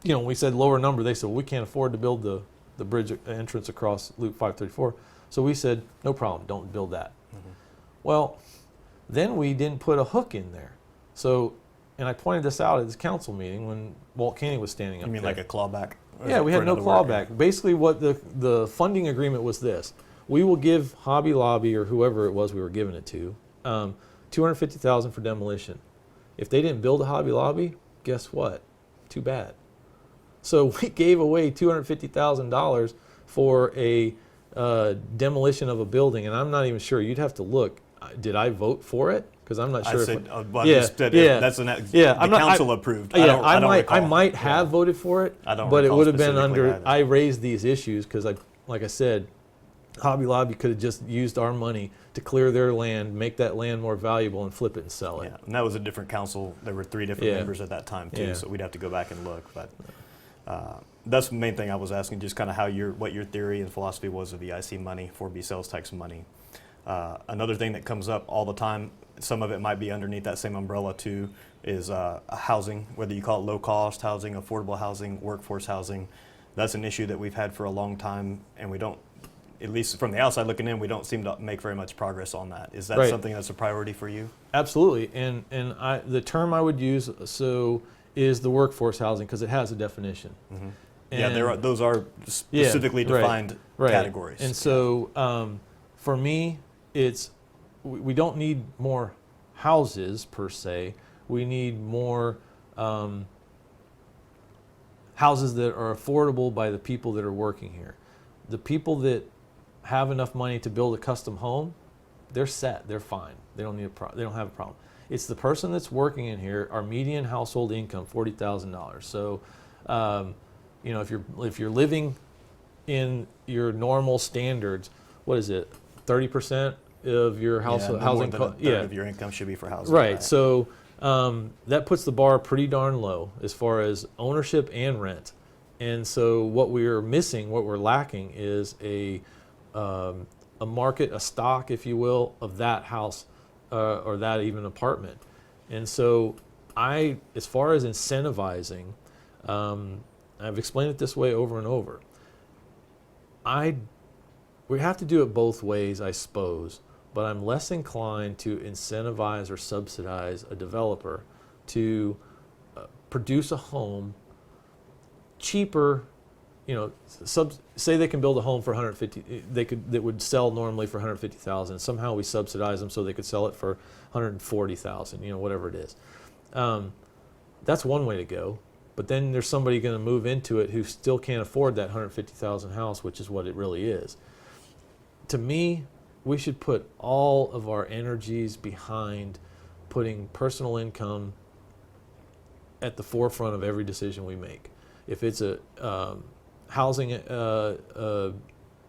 we said lower number. They said, well, we can't afford to build the bridge entrance across Loop 534. So we said, no problem, don't build that. Mm-hmm. Well, then we didn't put a hook in there. So, and I pointed this out at this council meeting when Walt Kenny was standing up there. You mean like a clawback? Yeah, we had no clawback. Basically what the funding agreement was this. We will give Hobby Lobby, or whoever it was we were giving it to, $250,000 for demolition. If they didn't build a Hobby Lobby, guess what? Too bad. So we gave away $250,000 for a demolition of a building, and I'm not even sure. You'd have to look. Did I vote for it? Because I'm not sure. I said, well, yeah, just that yeah, that's the council approved. Yeah, I don't recall. I might have voted for it, I don't but it recall would have been specifically under. either. I raised these issues because like I said, Hobby Lobby could have just used our money to clear their land, make that land more valuable, and flip it and sell it. Yeah, and that was a different council. There were 3 different Yeah. members at that time too, Yeah. so we'd have to go back and look. But that's the main thing I was asking, just kind of what your theory and philosophy was of EIC money, 4B sales tax money. Another thing that comes up all the time, some of it might be underneath that same umbrella too, is housing, whether you call it low cost housing, affordable housing, workforce housing. That's an issue that we've had for a long time, and we don't, at least from the outside looking in, we don't seem to make very much progress on that. Is that Right. something that's a priority for you? Absolutely, and the term I would use is the workforce housing because it has a definition. Mm-hmm. Yeah, those are specifically Yeah, right, defined right. categories. And so for me, we don't need more houses per se. We need more houses that are affordable by the people that are working here. The people that have enough money to build a custom home, they're set. They're fine. They don't need they don't have a problem. It's the person that's working in here. Our median household income $40,000. So, if you're living in your normal standards, what is it? 30% of your household housing. More than a third of your income should be for housing. Right. So that puts the bar pretty darn low as far as ownership and rent. And so what we're missing, what we're lacking, is a market, a stock, if you will, of that house or that even apartment. And so as far as incentivizing, I've explained it this way over and over. We have to do it both ways, I suppose, but I'm less inclined to incentivize or subsidize a developer to produce a home cheaper. Say they can build a home for 150. That would sell normally for 150,000. Somehow we subsidize them so they could sell it for 140,000. Whatever it is. That's one way to go. But then there's somebody going to move into it who still can't afford that 150,000 house, which is what it really is. To me, we should put all of our energies behind putting personal income at the forefront of every decision we make. If it's a housing, a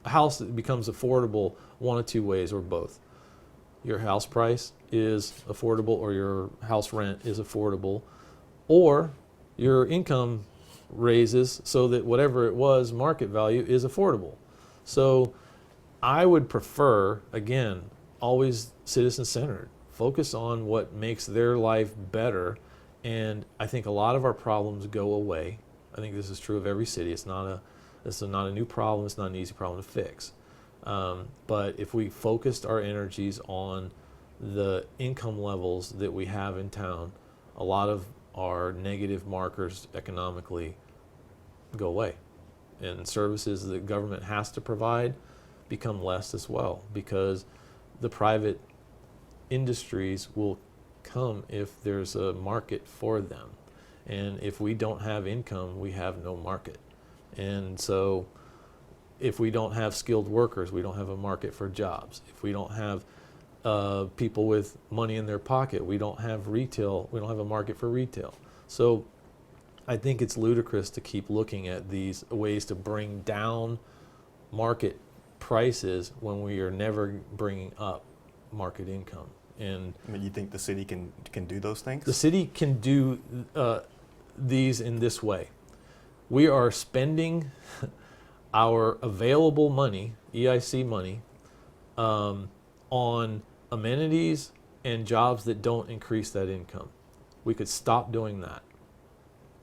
house that becomes affordable one of two ways or both. Your house price is affordable or your house rent is affordable, or your income raises so that whatever it was, market value, is affordable. So I would prefer, again, always citizen-centered. Focus on what makes their life better, and I think a lot of our problems go away. I think this is true of every city. This is not a new problem. It's not an easy problem to fix. But if we focused our energies on the income levels that we have in town, a lot of our negative markers economically go away. And services that government has to provide become less as well, because the private industries will come if there's a market for them. And if we don't have income, we have no market. And so if we don't have skilled workers, we don't have a market for jobs. If we don't have people with money in their pocket, we don't have retail, we don't have a market for retail. So I think it's ludicrous to keep looking at these ways to bring down market prices when we are never bringing up market income. And I mean, you think the city can do those things? the city can do these in this way. We are spending our available money, EIC money, on amenities and jobs that don't increase that income. We could stop doing that.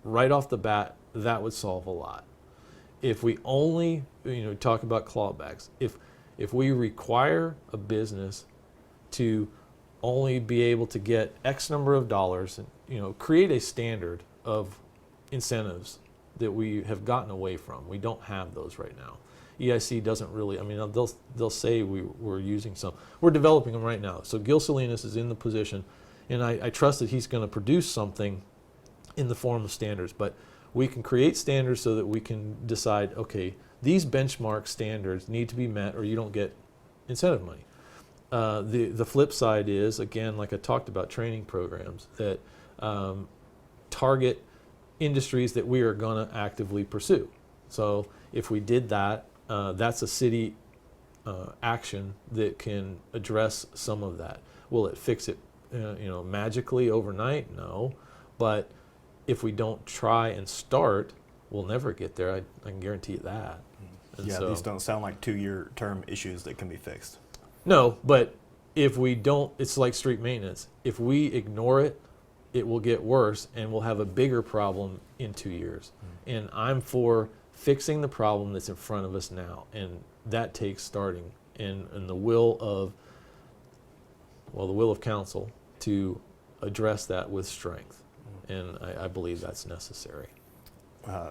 Right off the bat, that would solve a lot. If we only, talk about clawbacks, if we require a business to only be able to get X number of dollars, and create a standard of incentives that we have gotten away from. We don't have those right now. EIC doesn't really, they'll say we're using some. We're developing them right now. So Gil Salinas is in the position, and I trust that he's going to produce something in the form of standards. But we can create standards so that we can decide, okay, these benchmark standards need to be met or you don't get incentive money. The flip side is, again, like I talked about, training programs that target industries that we are going to actively pursue. So if we did that, that's a city action that can address some of that. Will it fix it, magically overnight? No, but if we don't try and start, we'll never get there. I can guarantee you that. And Yeah, so, these don't sound like 2-year term issues that can be fixed. no, but if we don't, it's like street maintenance. If we ignore it, it will get worse and we'll have a bigger problem in 2 years. And I'm for fixing the problem that's in front of us now. And that takes starting and the will of council to address that with strength. And I believe that's necessary.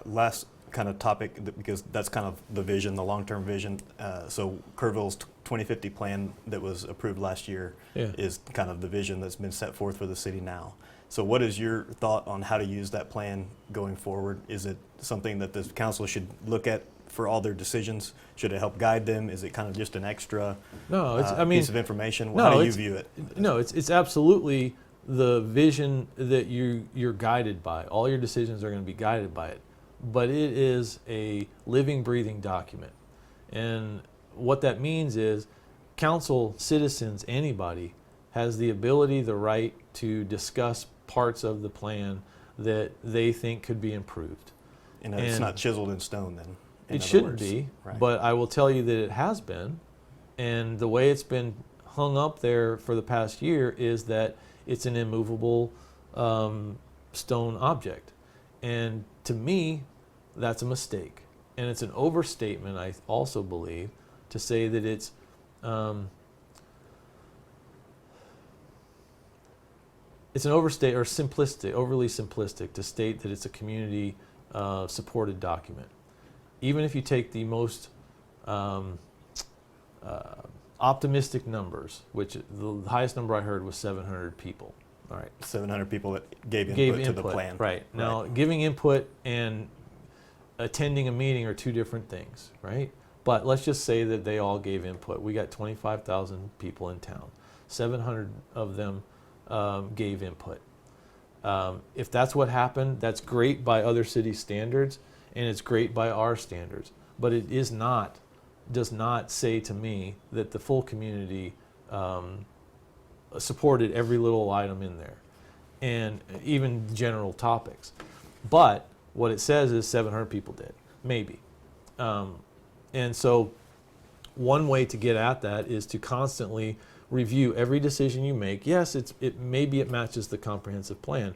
Last kind of topic, because that's kind of the vision, the long-term vision. So Kerrville's 2050 plan that was approved last year is kind of the vision that's been set forth for the city now. So what is your thought on how to use that plan going forward? Is it something that the council should look at for all their decisions? Should it help guide them? Is it kind of just an extra piece of information? How do you view it? No, it's absolutely the vision that you're guided by. All your decisions are going to be guided by it. But it is a living, breathing document. And what that means is council, citizens, anybody has the ability, the right to discuss parts of the plan that they think could be improved. And it's not chiseled in stone then? It shouldn't be, right. But I will tell you that it has been. And the way it's been hung up there for the past year is that it's an immovable stone object. And to me, that's a mistake. And it's an overstatement, I also believe, to say that it's an overstate or simplistic, overly simplistic to state that it's a community supported document. Even if you take the most optimistic numbers, which the highest number I heard was 700 people. All right, 700 people that gave input to the plan. Right. Now, giving input and attending a meeting are two different things, right? But let's just say that they all gave input. We got 25,000 people in town. 700 of them gave input. If that's what happened, that's great by other city standards, and it's great by our standards. But it does not say to me that the full community supported every little item in there, and even general topics. But what it says is 700 people did, maybe. And so one way to get at that is to constantly review every decision you make. Yes, maybe it matches the comprehensive plan,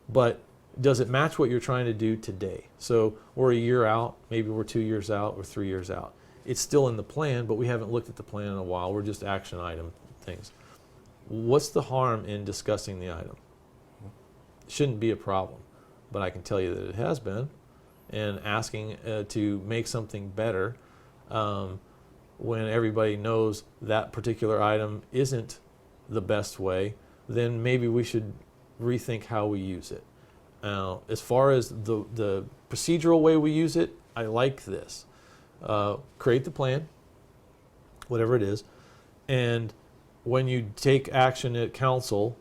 but does it match what you're trying to do today? So we're a year out, maybe we're 2 years out or 3 years out. It's still in the plan, but we haven't looked at the plan in a while. We're just action item things. What's the harm in discussing the item? Shouldn't be a problem, but I can tell you that it has been. And asking to make something better when everybody knows that particular item isn't the best way, then maybe we should rethink how we use it. Now, as far as the procedural way we use it, I like this. Create the plan, whatever it is, and when you take action at council,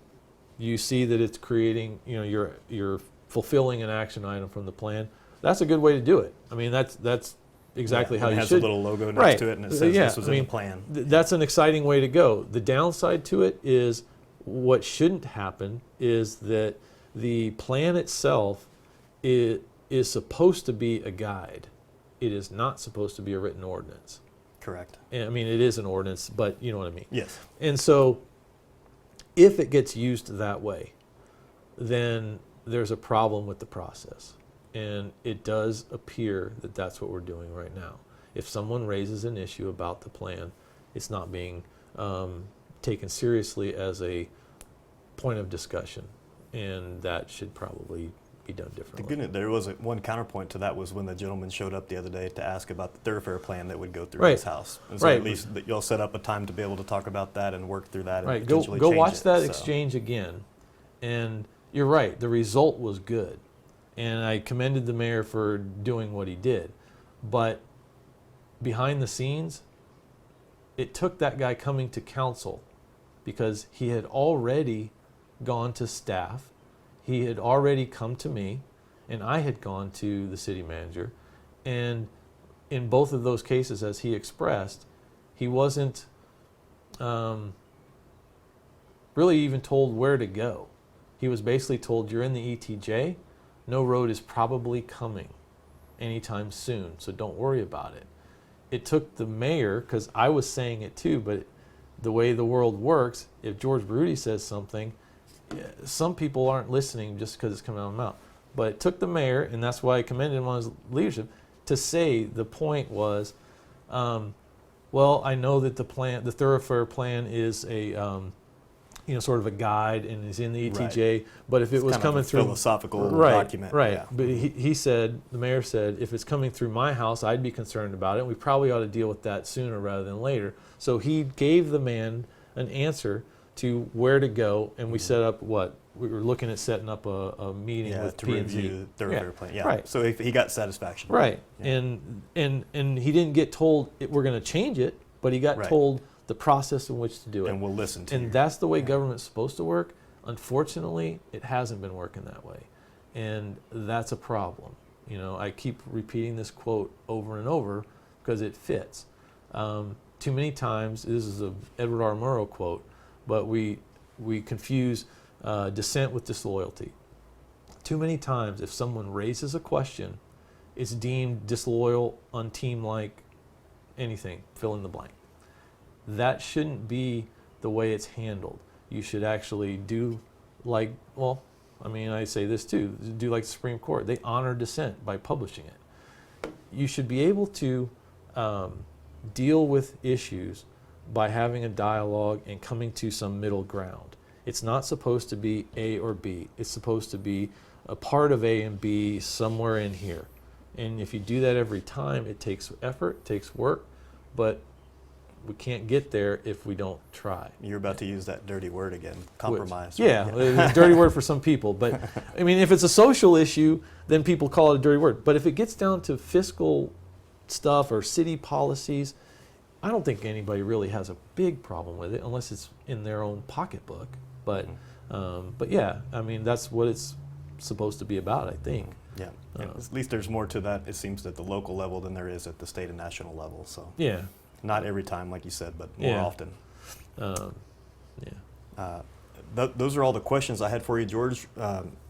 you see that it's creating, you're fulfilling an action item from the plan. That's a good way to do it. I mean, that's exactly how you should. It has a little logo next to it, and it says this was in the plan. That's an exciting way to go. The downside to it is what shouldn't happen is that the plan itself is supposed to be a guide. It is not supposed to be a written ordinance. Correct. And, I mean, it is an ordinance, but you know what I mean. Yes. And so if it gets used that way, then there's a problem with the process. And it does appear that that's what we're doing right now. If someone raises an issue about the plan, it's not being taken seriously as a point of discussion. And that should probably be done differently. There was one counterpoint to that was when the gentleman showed up the other day to ask about the thoroughfare plan that would go through his house. And so at least you'll set up a time to be able to talk about that and work through that and potentially go change watch that so. exchange again. And you're right, the result was good. And I commended the mayor for doing what he did. But behind the scenes, it took that guy coming to council because he had already gone to staff, he had already come to me, and I had gone to the city manager. And in both of those cases, as he expressed, he wasn't really even told where to go. He was basically told, you're in the ETJ, no road is probably coming anytime soon, so don't worry about it. It took the mayor, because I was saying it too, but the way the world works, if George Baroody says something, some people aren't listening just because it's coming out of the mouth. But it took the mayor, and that's why I commended him on his leadership, to say the point was, well, I know that the thoroughfare plan is a sort of a guide and is in the ETJ, Right. but if it was coming through philosophical document, right? Yeah. But he said, the mayor said, if it's coming through my house, I'd be concerned about it. We probably ought to deal with that sooner rather than later. So he gave the man an answer to where to go, and we set up we were looking at setting up a meeting with to P&Z. review the thoroughfare plan. Yeah. Right. So if he got satisfaction. Right. Yeah. And he didn't get told we're going to change it, but he got Right. told the process in which to do it. And we'll listen to you. And that's the way government's supposed to work. Unfortunately, it hasn't been working that way. And that's a problem. I keep repeating this quote over and over because it fits. Too many times, this is a Edward R. Murrow quote, but we confuse dissent with disloyalty. Too many times, if someone raises a question, it's deemed disloyal, unteam-like, anything, fill in the blank. That shouldn't be the way it's handled. You should actually do I say this too, do like the Supreme Court. They honor dissent by publishing it. You should be able to deal with issues by having a dialogue and coming to some middle ground. It's not supposed to be A or B. It's supposed to be a part of A and B somewhere in here. And if you do that every time, it takes effort, it takes work, but we can't get there if we don't try. You're about to use that dirty word again, compromise. Yeah, it's a dirty word for some people. But if it's a social issue, then people call it a dirty word. But if it gets down to fiscal stuff or city policies, I don't think anybody really has a big problem with it unless it's in their own pocketbook. But yeah, that's what it's supposed to be about, I think. Yeah, at least there's more to that, it seems, at the local level than there is at the state and national level. So yeah. Not every time, like you said, but more often. Those are all the questions I had for you, George.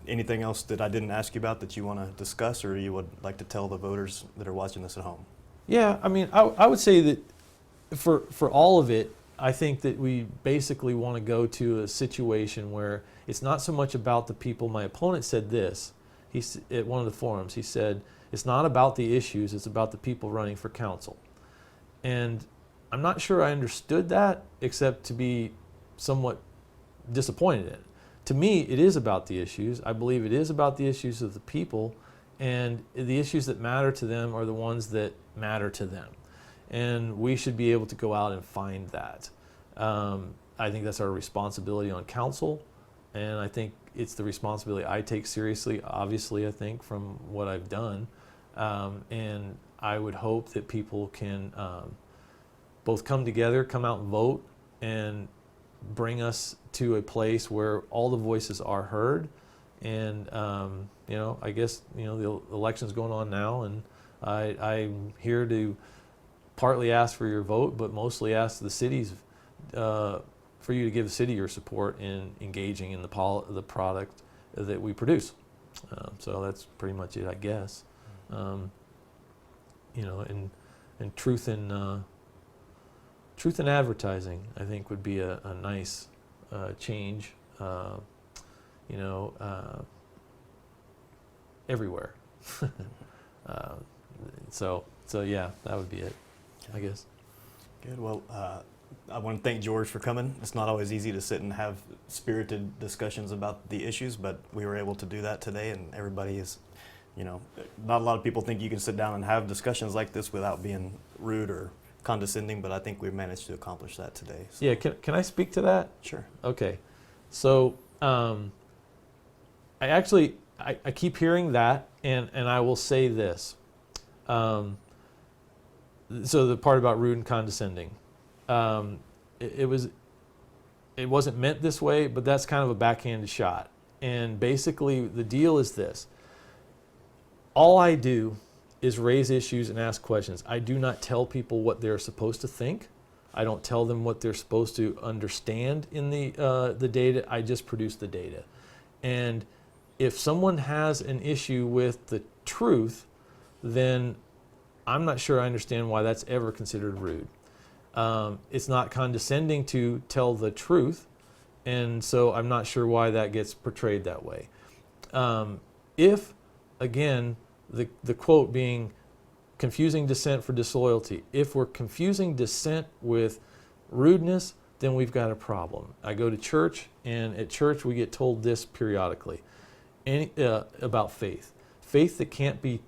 Anything else that I didn't ask you about that you want to discuss, or you would like to tell the voters that are watching this at home? Yeah, I would say that for all of it, I think that we basically want to go to a situation where it's not so much about the people. My opponent said this at one of the forums. He said, it's not about the issues, it's about the people running for council. And I'm not sure I understood that, except to be somewhat disappointed in it. To me, it is about the issues. I believe it is about the issues of the people, and the issues that matter to them are the ones that matter to them. And we should be able to go out and find that. I think that's our responsibility on council, and I think it's the responsibility I take seriously, obviously, I think, from what I've done. And I would hope that people can both come together, come out and vote, and bring us to a place where all the voices are heard. And I guess the election's going on now, and I'm here to partly ask for your vote, but mostly ask the cities for you to give the city your support in engaging in the product that we produce. So that's pretty much it, I guess. And truth in advertising, I think, would be a nice change. Everywhere. So yeah, that would be it, I guess. Good. Well, I want to thank George for coming. It's not always easy to sit and have spirited discussions about the issues, but we were able to do that today, and everybody is, not a lot of people think you can sit down and have discussions like this without being rude or condescending, but I think we've managed to accomplish that today. So. Yeah, can I speak to that? Sure. Okay. So I keep hearing that, and I will say this. so the part about rude and condescending, it wasn't meant this way, but that's kind of a backhanded shot. And basically the deal is this: all I do is raise issues and ask questions. I do not tell people what they're supposed to think. I don't tell them what they're supposed to understand in the data. I just produce the data. And if someone has an issue with the truth, then I'm not sure I understand why that's ever considered rude. It's not condescending to tell the truth, and so I'm not sure why that gets portrayed that way. If, again, the quote being confusing dissent for disloyalty, if we're confusing dissent with rudeness, then we've got a problem. I go to church, and at church we get told this periodically about faith. Faith that can't be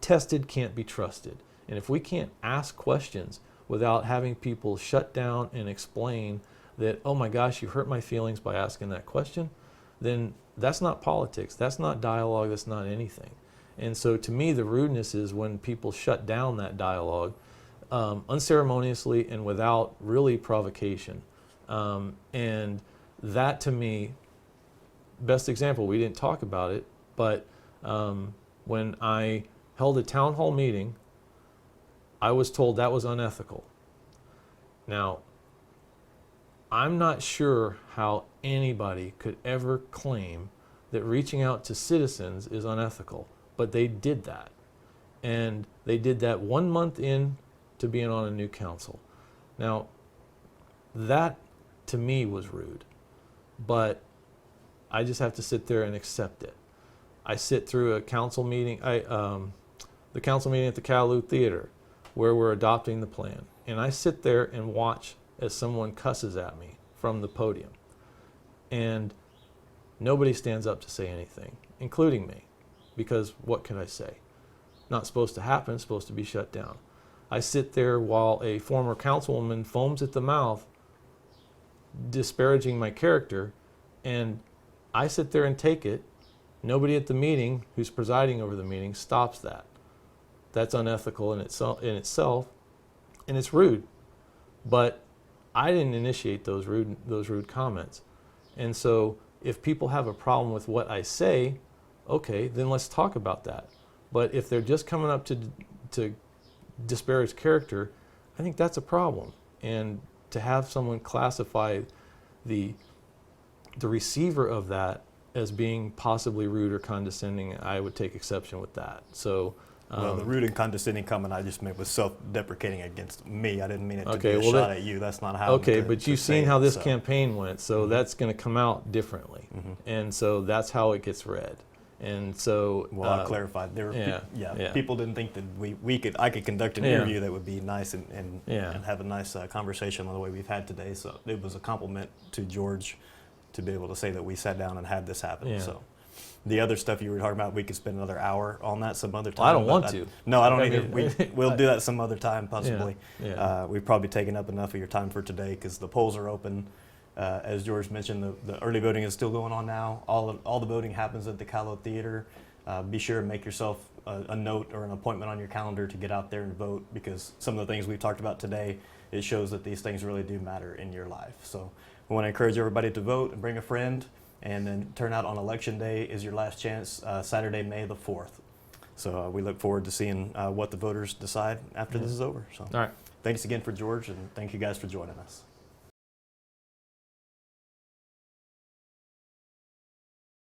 tested can't be trusted. And if we can't ask questions without having people shut down and explain that, oh my gosh, you hurt my feelings by asking that question, then that's not politics, that's not dialogue, that's not anything. And so to me, the rudeness is when people shut down that dialogue unceremoniously and without really provocation. And that, to me, best example, we didn't talk about it, but when I held a town hall meeting, I was told that was unethical. Now, I'm not sure how anybody could ever claim that reaching out to citizens is unethical, but they did that. And they did that 1 month in to being on a new council. Now, that to me was rude, but I just have to sit there and accept it. I sit through a council meeting, the council meeting at the Calhoun Theater, where we're adopting the plan. And I sit there and watch as someone cusses at me from the podium. And nobody stands up to say anything, including me, because what can I say? Not supposed to happen, supposed to be shut down. I sit there while a former councilwoman foams at the mouth, disparaging my character, and I sit there and take it. Nobody at the meeting who's presiding over the meeting stops that. That's unethical in itself, and it's rude. But I didn't initiate those rude comments. And so if people have a problem with what I say, okay, then let's talk about that. But if they're just coming up to disparage character, I think that's a problem. And to have someone classify the receiver of that as being possibly rude or condescending, I would take exception with that. So, well, the rude and condescending comment I just meant was self-deprecating against me. I didn't mean it to be a shot at you. That's not how. Okay, but you've seen how this campaign went, so that's going to come out differently, and so that's how it gets read. And so, well, I clarified. There were people didn't think that I could conduct an interview that would be nice and have a nice conversation on the way we've had today. So it was a compliment to George to be able to say that we sat down and had this happen. Yeah. So the other stuff you were talking about, we could spend another hour on that some other time. I don't want to. No, I don't either. We'll do that some other time, possibly. Yeah. We've probably taken up enough of your time for today because the polls are open. As George mentioned, the early voting is still going on now. All the voting happens at the Calhoun Theater. Be sure and make yourself a note or an appointment on your calendar to get out there and vote, because some of the things we've talked about today, it shows that these things really do matter in your life. So we want to encourage everybody to vote and bring a friend, and then turn out on Election Day is your last chance, Saturday, May the 4th. So we look forward to seeing what the voters decide after this is over. So all right. Thanks again for George, and thank you guys for joining us.